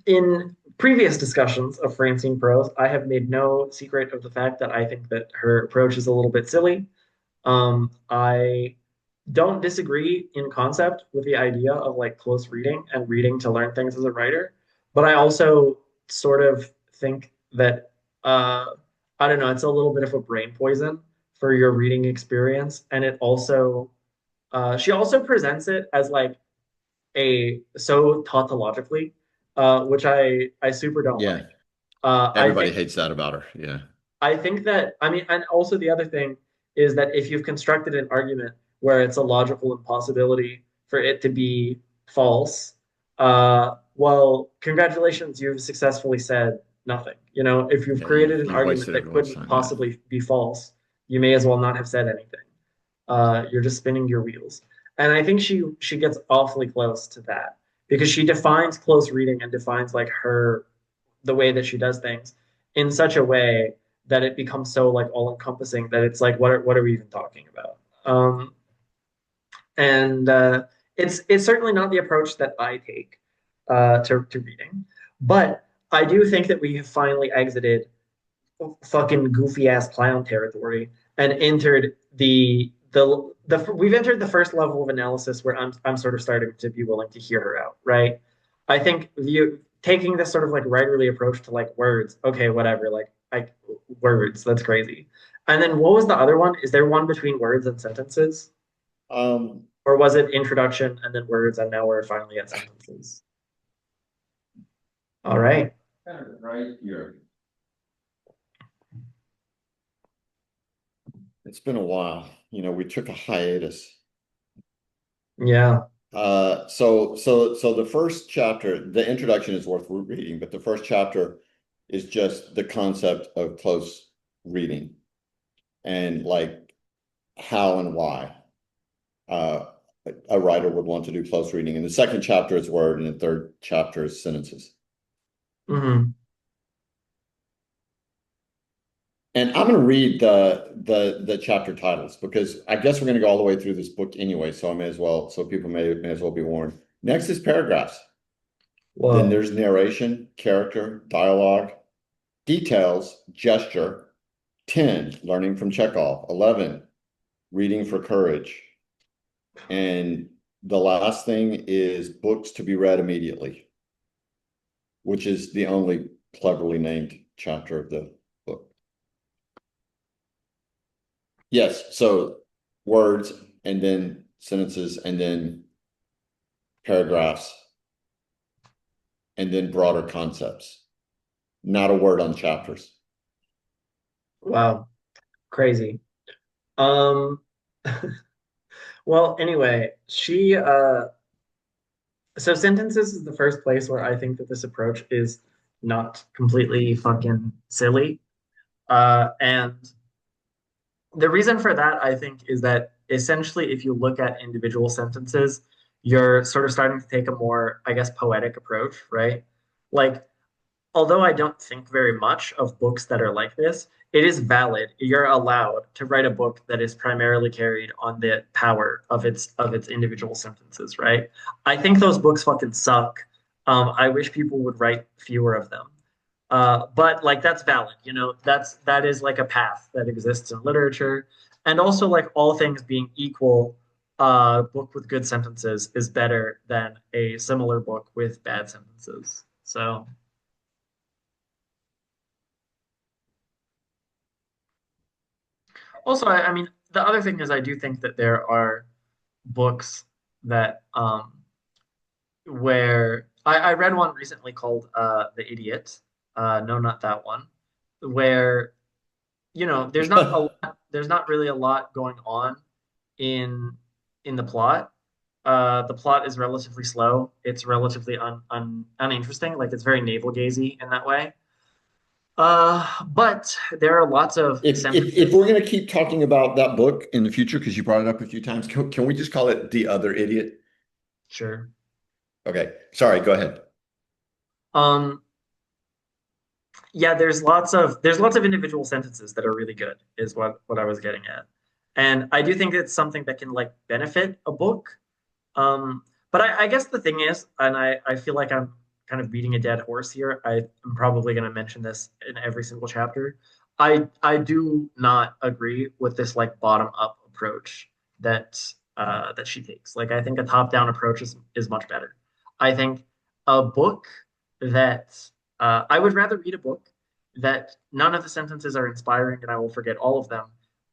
in previous discussions of Francine Prose, I have made no secret of the fact that I think that her approach is a little bit silly. I don't disagree in concept with the idea of like close reading and reading to learn things as a writer, but I also sort of think that I don't know, it's a little bit of a brain poison for your reading experience, and it also she also presents it as like a so tautologically, which I super don't Yeah, like. everybody hates that about her. Yeah, I think that, I mean, and also the other thing is that if you've constructed an argument where it's a logical impossibility for it to be false, well, congratulations, you've successfully said nothing. You know, if you've yeah, you created an you've argument wasted that everyone's couldn't time. Yeah. possibly be false, you may as well not have said anything. You're just spinning your wheels. And I think she gets awfully close to that because she defines close reading and defines like her the way that she does things in such a way that it becomes so like all encompassing that it's like what are we even talking about? And it's certainly not the approach that I take to reading, but I do think that we have finally exited fucking goofy ass clown territory and entered the we've entered the first level of analysis where I'm sort of starting to be willing to hear her out, right? I think you taking this sort of like writerly approach to like words, okay, whatever, like words, that's crazy. And then what was the other one? Is there one between words and sentences? Um, Or was it introduction and then words and now we're finally at sentences? All right. kind of right here. It's been a while. We took a hiatus. Yeah. So the first chapter, the introduction is worth reading, but the first chapter is just the concept of close reading and like how and why uh, a writer would want to do close reading. And the second chapter is word, and the third chapter is sentences. Hmm. And I'm going to read the chapter titles because I guess we're going to go all the way through this book anyway, so I may as well, so people may as well be warned. Next is paragraphs. Then Whoa. there's narration, character, dialogue, details, gesture. 10, learning from Chekhov. 11, reading for courage. And the last thing is books to be read immediately, which is the only cleverly named chapter of the book. Yes, so words and then sentences and then paragraphs and then broader concepts. Not a word on chapters. Wow. Crazy. Um, well, anyway, so sentences is the first place where I think that this approach is not completely fucking silly. And the reason for that, I think, is that essentially, if you look at individual sentences, you're sort of starting to take a more, I guess, poetic approach, right? Like, although I don't think very much of books that are like this, it is valid. You're allowed to write a book that is primarily carried on the power of its individual sentences, right? I think those books fucking suck. I wish people would write fewer of them. But like that's valid, you know, that is like a path that exists in literature. And also like all things being equal, a book with good sentences is better than a similar book with bad sentences. So also, I mean, the other thing is I do think that there are books that where I read one recently called The Idiot. No, not that one. Where, there's not really a lot going on in in the plot. The plot is relatively slow. It's relatively uninteresting. Like it's very navel gazy in that way. But there are lots of If we're sentences. going to keep talking about that book in the future, because you brought it up a few times, can we just call it The Other Idiot? Sure. Okay. Sorry, go ahead. Um, yeah, there's lots of individual sentences that are really good, is what I was getting at. And I do think it's something that can like benefit a book. Um, but I guess the thing is, and I feel like I'm kind of beating a dead horse here. I'm probably going to mention this in every single chapter. I do not agree with this like bottom up approach that that she takes. Like I think a top down approach is much better. I think a book that I would rather read a book that none of the sentences are inspiring and I will forget all of them,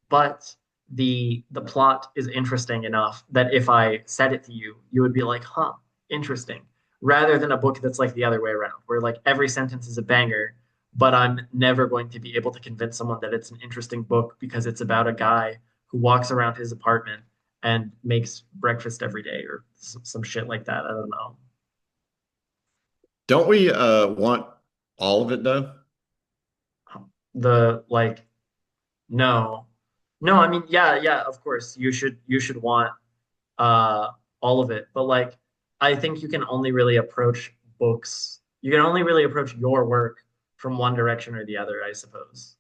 but the plot is interesting enough that if I said it to you, you would be like, huh, interesting. Rather than a book that's like the other way around, where like every sentence is a banger, but I'm never going to be able to convince someone that it's an interesting book because it's about a guy who walks around his apartment and makes breakfast every day or some shit like that. I don't know. Don't we want all of it though? The like, no. No, I mean, yeah, yeah, of course. You should want all of it. But like I think you can only really approach books. You can only really approach your work from one direction or the other, I suppose.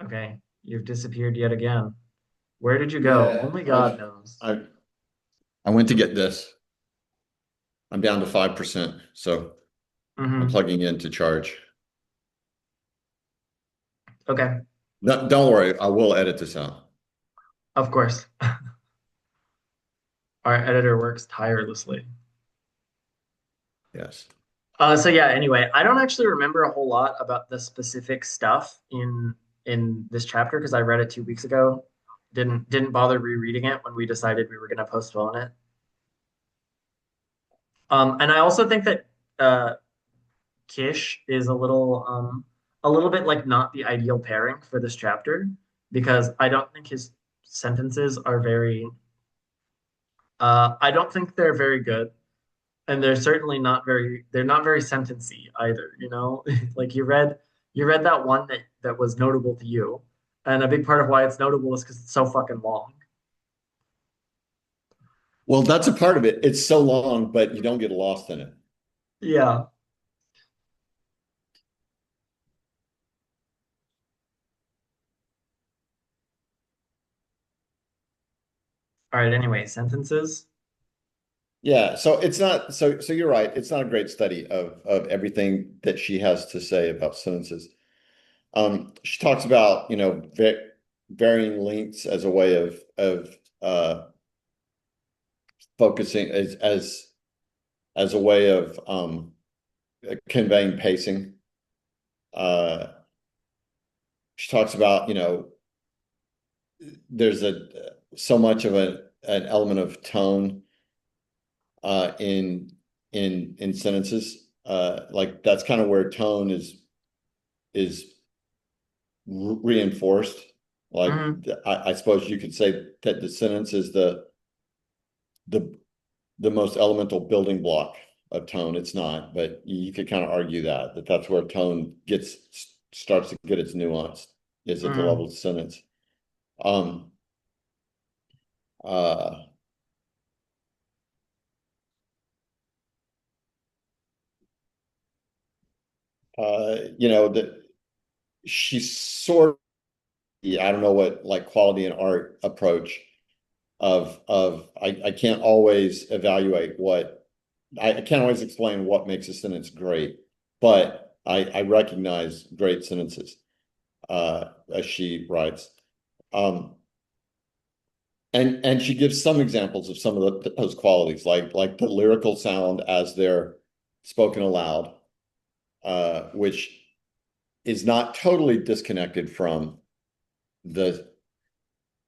Okay, you've disappeared yet again. Where did you go? Yeah, Only God knows. I went to get this. I'm down to 5%, so I'm Hmm. plugging in to charge. Okay, No, don't worry, I will edit this out. of course. Our editor works tirelessly. Yes. So yeah, anyway, I don't actually remember a whole lot about the specific stuff in this chapter because I read it 2 weeks ago. Didn't bother rereading it when we decided we were going to postpone it. And I also think that uh, Kish is a little bit like not the ideal pairing for this chapter because I don't think his sentences are very I don't think they're very good. And they're not very sentency either, you know? Like you read that one that was notable to you. And a big part of why it's notable is because it's so fucking long. Well, that's a part of it. It's so long, but you don't get lost in it. Yeah. All right, anyway, sentences. Yeah, so it's not so you're right. It's not a great study of everything that she has to say about sentences. She talks about, varying lengths as a way of focusing as a way of conveying pacing. Uh, she talks about, there's a so much of an element of tone in sentences. Like that's kind of where tone is reinforced. Like Hmm. I suppose you could say that the sentence is the the most elemental building block of tone. It's not, but you could kind of argue that that's where tone starts to get its nuance is at the level Hmm. of sentence. Um, uh, that she's sort of, I don't know what like quality and art approach of I can't always evaluate what I can't always explain what makes a sentence great, but I recognize great sentences as she writes. Um, and she gives some examples of some of those qualities, like the lyrical sound as they're spoken aloud, which is not totally disconnected from the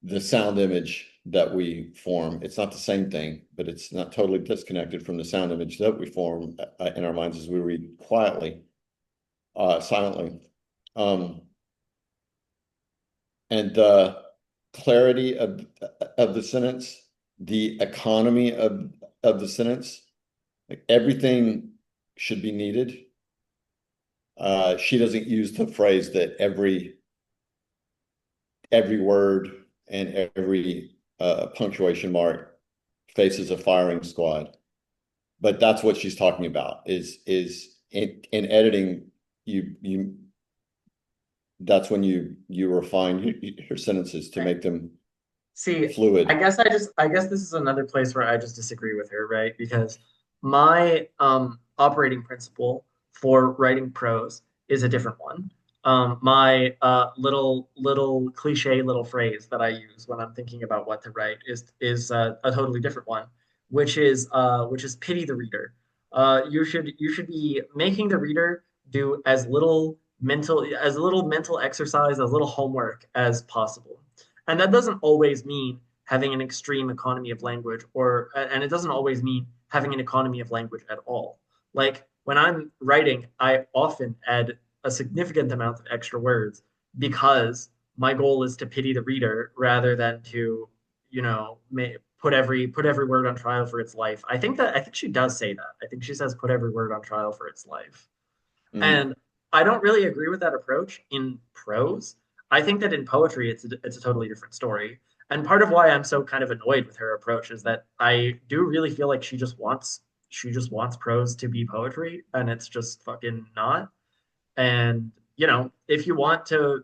the sound image that we form. It's not the same thing, but it's not totally disconnected from the sound image that we form in our minds as we read quietly, silently. Um, and the clarity of the sentence, the economy of the sentence, like everything should be needed. She doesn't use the phrase that every word and every punctuation mark faces a firing squad. But that's what she's talking about is in editing, you that's when you refine your sentences to make them See, fluid. I guess this is another place where I just disagree with her, right? Because my operating principle for writing prose is a different one. My little cliche little phrase that I use when I'm thinking about what to write is a totally different one, which is pity the reader. You should be making the reader do as little mental exercise, as little homework as possible. And that doesn't always mean having an extreme economy of language, and it doesn't always mean having an economy of language at all. Like when I'm writing, I often add a significant amount of extra words because my goal is to pity the reader rather than to, you know, put every word on trial for its life. I think she does say that. I think she says put every word on trial for its life. Mm. And I don't really agree with that approach in prose. I think that in poetry, it's a totally different story. And part of why I'm so kind of annoyed with her approach is that I do really feel like she just wants prose to be poetry, and it's just fucking not. And you know, if you want to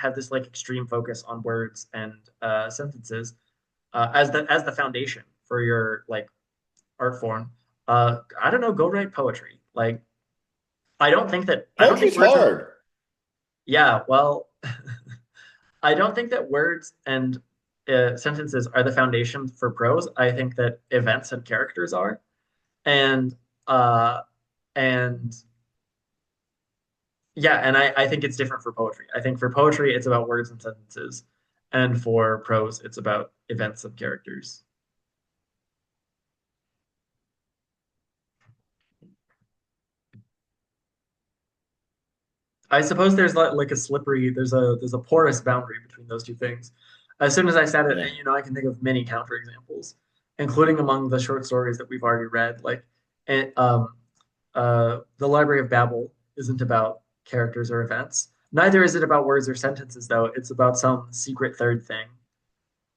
have this like extreme focus on words and sentences as the foundation for your like art form, I don't know, go write poetry. Like I don't think Poetry's words and hard. yeah, well, I don't think that words and sentences are the foundation for prose. I think that events and characters are, and uh, and yeah, and I think it's different for poetry. I think for poetry, it's about words and sentences, and for prose, it's about events and characters. I suppose there's like a slippery, there's a porous boundary between those two things. As soon as I said it, Yeah. you know, I can think of many counterexamples, including among the short stories that we've already read. Like, the Library of Babel isn't about characters or events. Neither is it about words or sentences, though. It's about some secret third thing.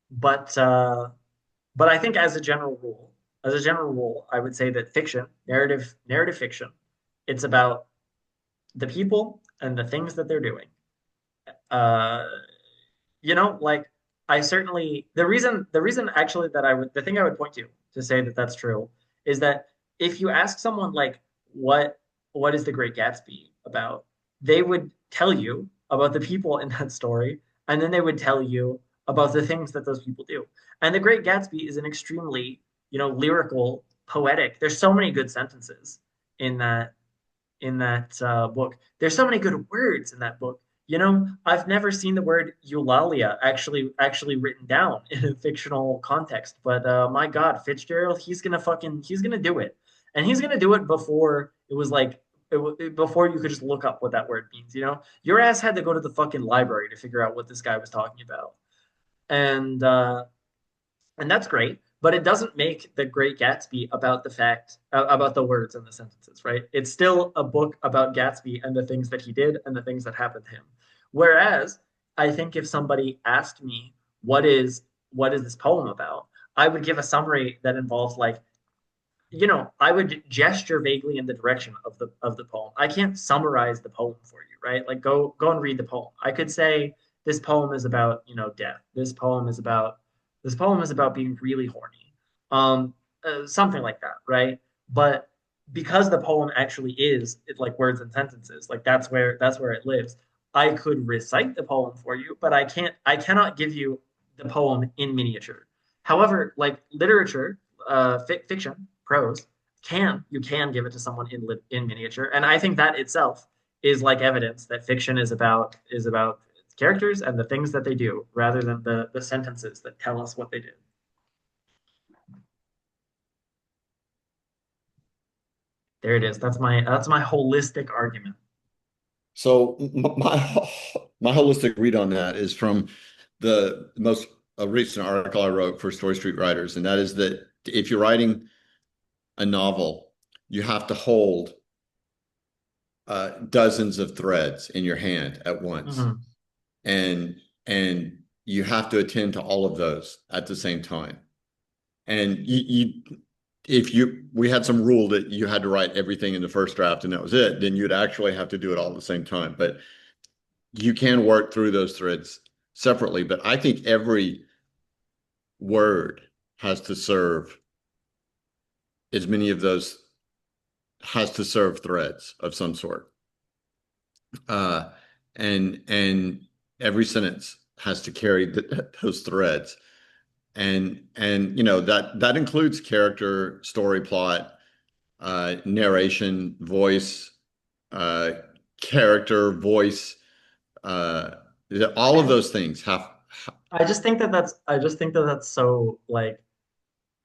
But uh, but I think as a general rule, I would say that narrative fiction, it's about the people and the things that they're doing. Uh, you know, like I certainly the reason actually that I would the thing I would point to say that that's true is that if you ask someone like what what is the Great Gatsby about, they would tell you about the people in that story, and then they would tell you about the things that those people do. And the Great Gatsby is an extremely, you know, lyrical, poetic. There's so many good sentences in that book. There's so many good words in that book. You know, I've never seen the word eulalia actually written down in a fictional context, but my God, Fitzgerald, he's gonna do it, and he's gonna do it before it was like before you could just look up what that word means. You know, your ass had to go to the fucking library to figure out what this guy was talking about, and and that's great. But it doesn't make The Great Gatsby about the fact about the words and the sentences, right? It's still a book about Gatsby and the things that he did and the things that happened to him. Whereas I think if somebody asked me what is this poem about, I would give a summary that involves like, you know, I would gesture vaguely in the direction of the poem. I can't summarize the poem for you, right? Like go and read the poem. I could say this poem is about, you know, death. This poem is about being really horny. Something like that, right? But because the poem actually is like words and sentences, like that's where it lives. I could recite the poem for you, but I cannot give you the poem in miniature. However, like literature, fiction, prose, you can give it to someone in miniature, and I think that itself is like evidence that fiction is about characters and the things that they do, rather than the sentences that tell us what they did. There it is. That's my holistic argument. So my holistic read on that is from the most recent article I wrote for Story Street Writers, and that is that if you're writing a novel, you have to hold dozens of threads in your hand at once, Mhm. and and you have to attend to all of those at the same time. And if we had some rule that you had to write everything in the first draft and that was it, then you'd actually have to do it all at the same time. But you can work through those threads separately. But I think every word has to serve as many of those has to serve threads of some sort. Uh, and every sentence has to carry those threads. And that includes character, story, plot, narration, voice, uh, character, voice, uh, all I of just those things have. I just think that that's so like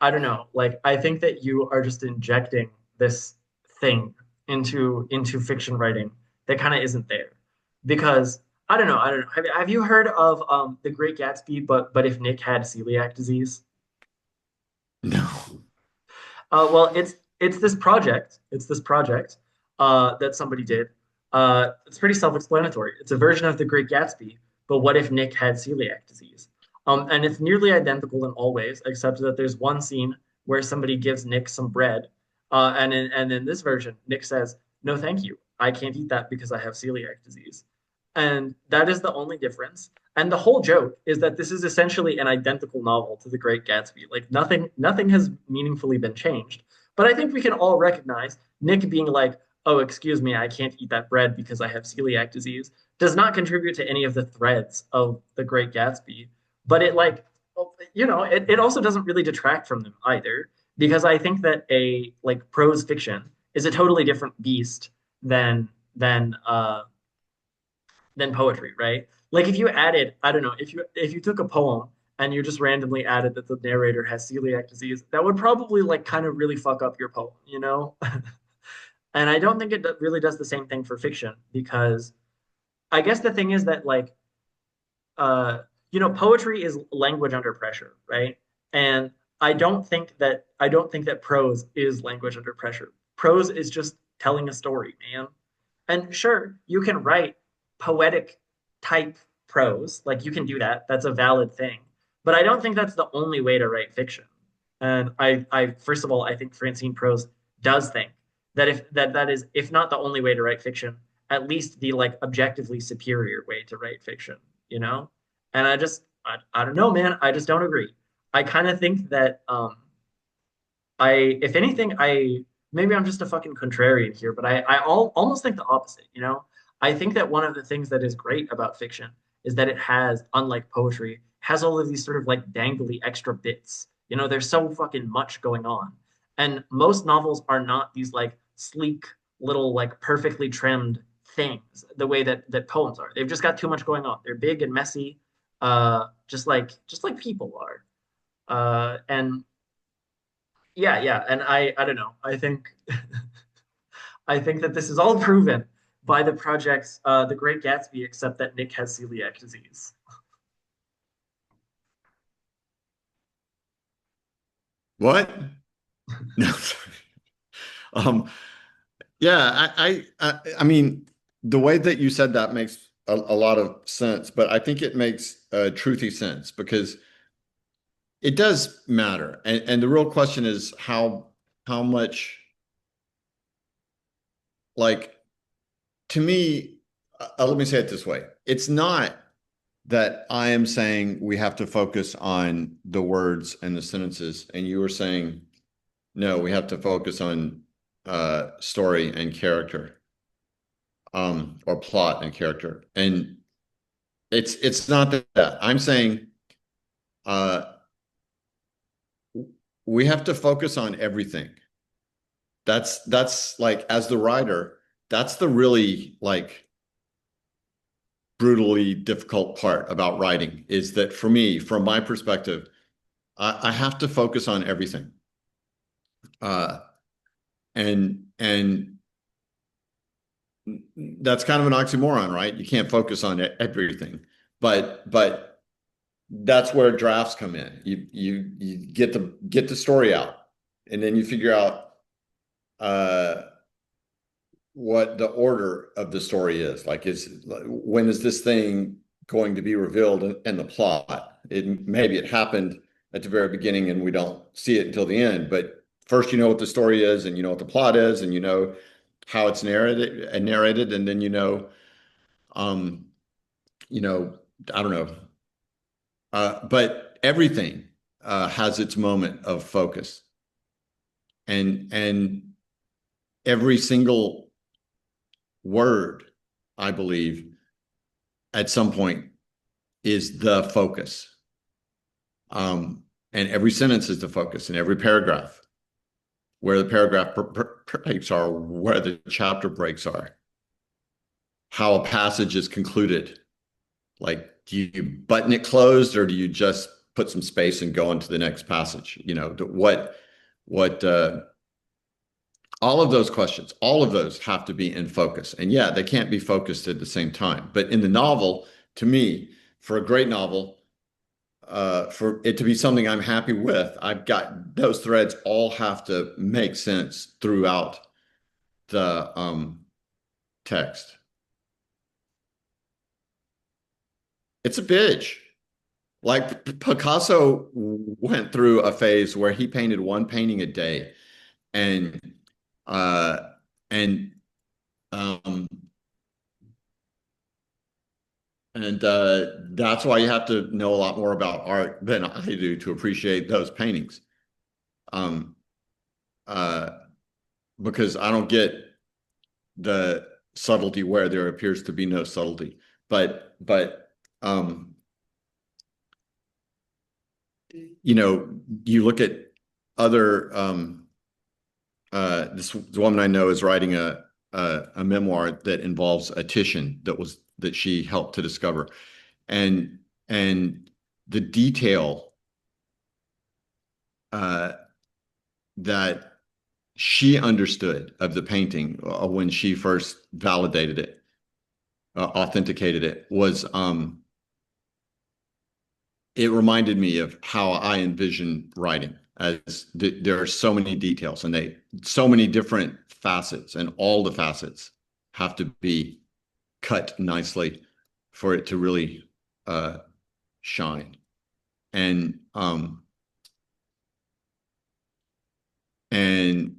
I don't know. Like I think that you are just injecting this thing into fiction writing that kind of isn't there. Because I don't know. Have you heard of The Great Gatsby, but if Nick had celiac disease? No. Well, it's this project. It's this project that somebody did. It's pretty self-explanatory. It's a version of The Great Gatsby, but what if Nick had celiac disease? And it's nearly identical in all ways, except that there's one scene where somebody gives Nick some bread, and in this version, Nick says, "No, thank you. I can't eat that because I have celiac disease." And that is the only difference. And the whole joke is that this is essentially an identical novel to The Great Gatsby. Like nothing has meaningfully been changed. But I think we can all recognize Nick being like, "Oh, excuse me, I can't eat that bread because I have celiac disease," does not contribute to any of the threads of The Great Gatsby. But it like, it also doesn't really detract from them either, because I think that a like prose fiction is a totally different beast than than uh than poetry, right? Like if you added, I don't know, if you took a poem and you just randomly added that the narrator has celiac disease, that would probably like kind of really fuck up your poem, you know? And I don't think it really does the same thing for fiction, because I guess the thing is that like uh, poetry is language under pressure, right? And I don't think that prose is language under pressure. Prose is just telling a story, man. And sure, you can write poetic type prose, like you can do that. That's a valid thing. But I don't think that's the only way to write fiction. And I first of all, I think Francine Prose does think that if that is if not the only way to write fiction, at least the like objectively superior way to write fiction, you know? And I don't know, man. I just don't agree. I kind of think that if anything, maybe I'm just a fucking contrarian here, but almost think the opposite, you know? I think that one of the things that is great about fiction is that it has, unlike poetry, has all of these sort of like dangly extra bits. You know, there's so fucking much going on. And most novels are not these like sleek little like perfectly trimmed things the way that poems are. They've just got too much going on. They're big and messy, just like people are. And yeah, yeah, and I don't know. I think that this is all proven by the projects The Great Gatsby, except that Nick has celiac disease. What? No. Um, yeah, I mean, the way that you said that makes a lot of sense, but I think it makes truthy sense because it does matter. And the real question is how much like to me, let me say it this way. It's not that I am saying we have to focus on the words and the sentences, and you were saying no, we have to focus on story and character, or plot and character. And it's not that. I'm saying uh, we have to focus on everything. That's like as the writer, that's the really like brutally difficult part about writing is that for me, from my perspective, I have to focus on everything. Uh, and that's kind of an oxymoron, right? You can't focus on everything. But that's where drafts come in. You get the story out, and then you figure out uh what the order of the story is. Like, when is this thing going to be revealed in the plot? Maybe it happened at the very beginning and we don't see it until the end, but first you know what the story is and you know what the plot is and you know how it's narrated, and then um, you know, I don't know. But everything has its moment of focus, and every single word, I believe, at some point is the focus. And every sentence is the focus, and every paragraph, where the paragraph breaks are, where the chapter breaks are, how a passage is concluded. Like, do you button it closed or do you just put some space and go into the next passage? What, all of those questions, all of those have to be in focus. And yeah, they can't be focused at the same time. But in the novel, to me, for a great novel, for it to be something I'm happy with, I've got those threads all have to make sense throughout the text. It's a bitch. Like Picasso went through a phase where he painted one painting a day, and uh, and um, that's why you have to know a lot more about art than I do to appreciate those paintings. Um, uh, because I don't get the subtlety where there appears to be no subtlety. But you know, you look at other this woman I know is writing a memoir that involves a Titian that she helped to discover. And the detail uh that she understood of the painting when she first validated it, authenticated it, was it reminded me of how I envision writing. As there are so many details and so many different facets, and all the facets have to be cut nicely for it to really uh, shine. And and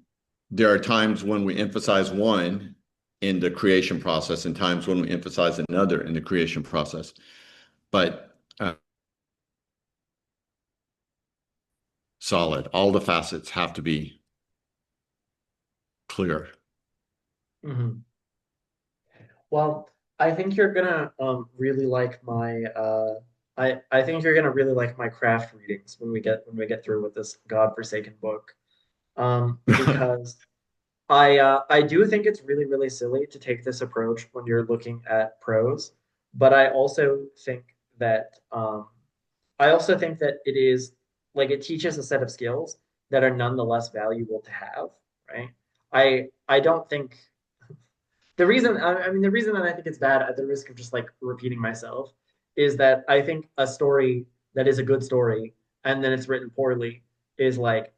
there are times when we emphasize one in the creation process, and times when we emphasize another in the creation process. But solid, all the facets have to be clear. Mhm. Well, I think you're gonna really like my I think you're gonna really like my craft readings when we get through with this godforsaken book. Because I do think it's really, really silly to take this approach when you're looking at prose, but I also think that it is like it teaches a set of skills that are nonetheless valuable to have, right? I don't think I mean the reason that I think it's bad at the risk of just like repeating myself is that I think a story that is a good story and then it's written poorly is like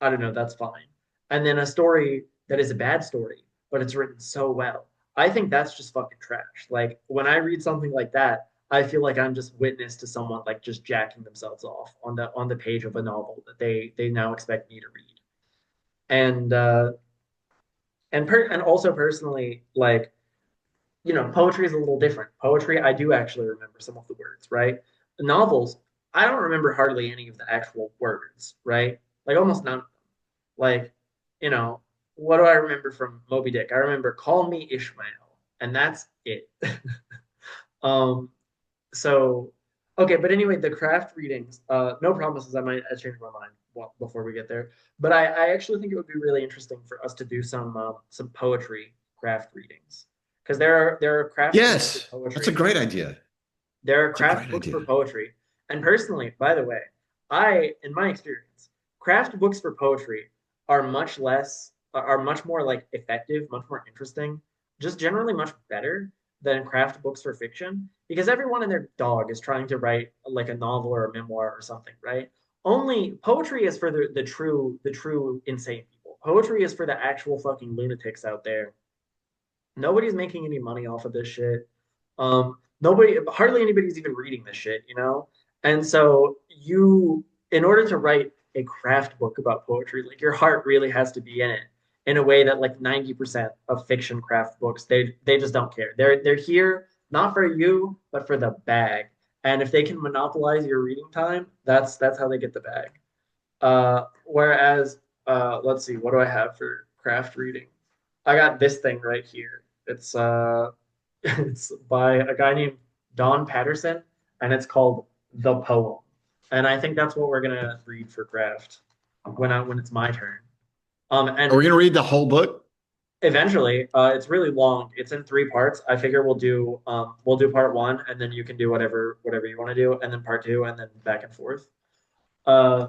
I don't know, that's fine. And then a story that is a bad story, but it's written so well. I think that's just fucking trash. Like when I read something like that, I feel like I'm just witness to someone like just jacking themselves off on the page of a novel that they now expect me to read. And and also personally, like poetry is a little different. Poetry, I do actually remember some of the words, right? Novels, I don't remember hardly any of the actual words, right? Like almost none of them. Like, you know, what do I remember from Moby Dick? I remember "Call Me Ishmael," and that's it. um, so okay, but anyway, the craft readings. No promises. I might change my mind before we get there. But I actually think it would be really interesting for us to do some poetry craft readings. because there are craft books for Yes, that's a poetry. great idea. There are It's a craft great books for idea. poetry. And personally, by the way, in my experience, craft books for poetry are much more like effective, much more interesting, just generally much better than craft books for fiction because everyone and their dog is trying to write like a novel or a memoir or something, right? Only poetry is for the true insane people. Poetry is for the actual fucking lunatics out there. Nobody's making any money off of this shit. Hardly anybody's even reading this shit, you know? And so in order to write a craft book about poetry, like your heart really has to be in it in a way that like 90% of fiction craft books, they just don't care. They're here not for you, but for the bag. And if they can monopolize your reading time, that's how they get the bag. Whereas, let's see, what do I have for craft reading? I got this thing right here. It's by a guy named Don Patterson, and it's called The Poem. And I think that's what we're gonna read for craft when it's my turn. Are we And going to read the whole book? eventually, it's really long. It's in three parts. I figure we'll do part one, and then you can do whatever you want to do, and then part two, and then back and forth. Uh,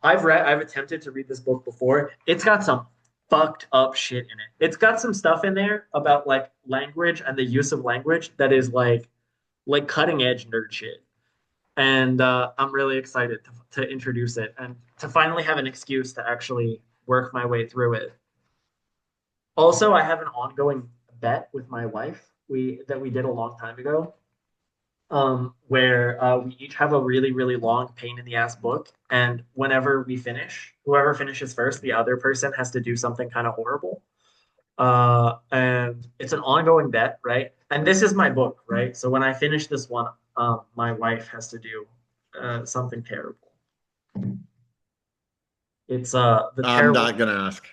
I've attempted to read this book before. It's got some fucked up shit in it. It's got some stuff in there about like language and the use of language that is like cutting edge nerd shit. And I'm really excited to introduce it and to finally have an excuse to actually work my way through it. Also, I have an ongoing bet with my wife we did a long time ago where we each have a really, really long pain in the ass book. And whenever we finish, whoever finishes first, the other person has to do something kind of horrible. And it's an ongoing bet, right? And this is my book, right? So when I finish this one, my wife has to do something terrible. It's the I'm terrible. not going to ask.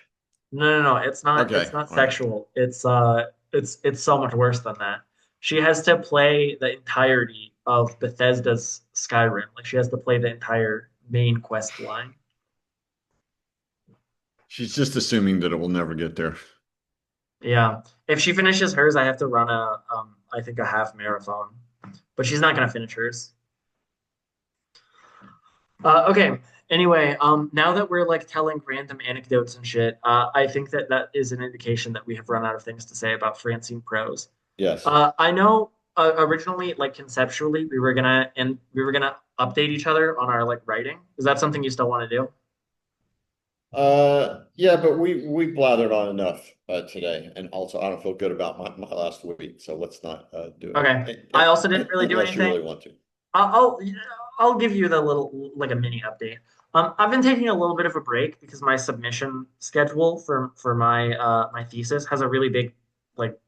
No, no, no. It's not. Okay. It's not All right. sexual. It's so much worse than that. She has to play the entirety of Bethesda's Skyrim. Like she has to play the entire main quest line. She's just assuming that it will never get there. Yeah. If she finishes hers, I have to run I think a half marathon. But she's not gonna finish hers. Okay. Anyway, now that we're like telling random anecdotes and shit, I think that that is an indication that we have run out of things to say about Francine Prose. Yes. I know originally, like conceptually, we were gonna update each other on our like writing. Is that something you still want to do? Yeah, but we blathered on enough today, and also I don't feel good about my last week, so let's not do Okay. I it also didn't really do unless you anything. really want to. I'll I'll give you the little like a mini update. I've been taking a little bit of a break because my submission schedule for my thesis has a really big like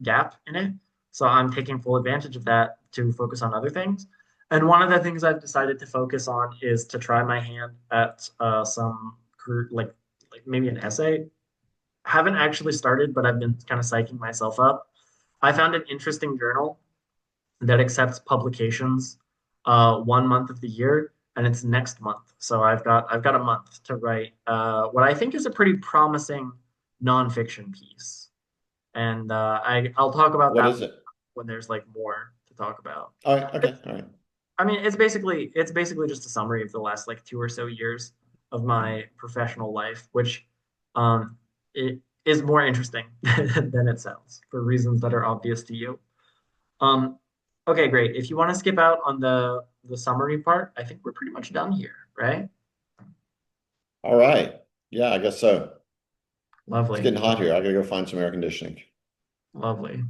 gap in it. So I'm taking full advantage of that to focus on other things. And one of the things I've decided to focus on is to try my hand at like maybe an essay. Haven't actually started, but I've been kind of psyching myself up. I found an interesting journal that accepts publications 1 month of the year, and it's next month. So I've got a month to write what I think is a pretty promising nonfiction piece and I'll talk about What that is it? when there's like more to talk about. All right. It's, Okay. All right. I mean, it's basically just a summary of the last like 2 or so years of my professional life, which it is more interesting than it sounds for reasons that are obvious to you. Um, okay, great. If you want to skip out on the summary part, I think we're pretty much done here, right? All right. Yeah, I guess so. It's Lovely, getting hot here. I gotta go find some air conditioning. lovely.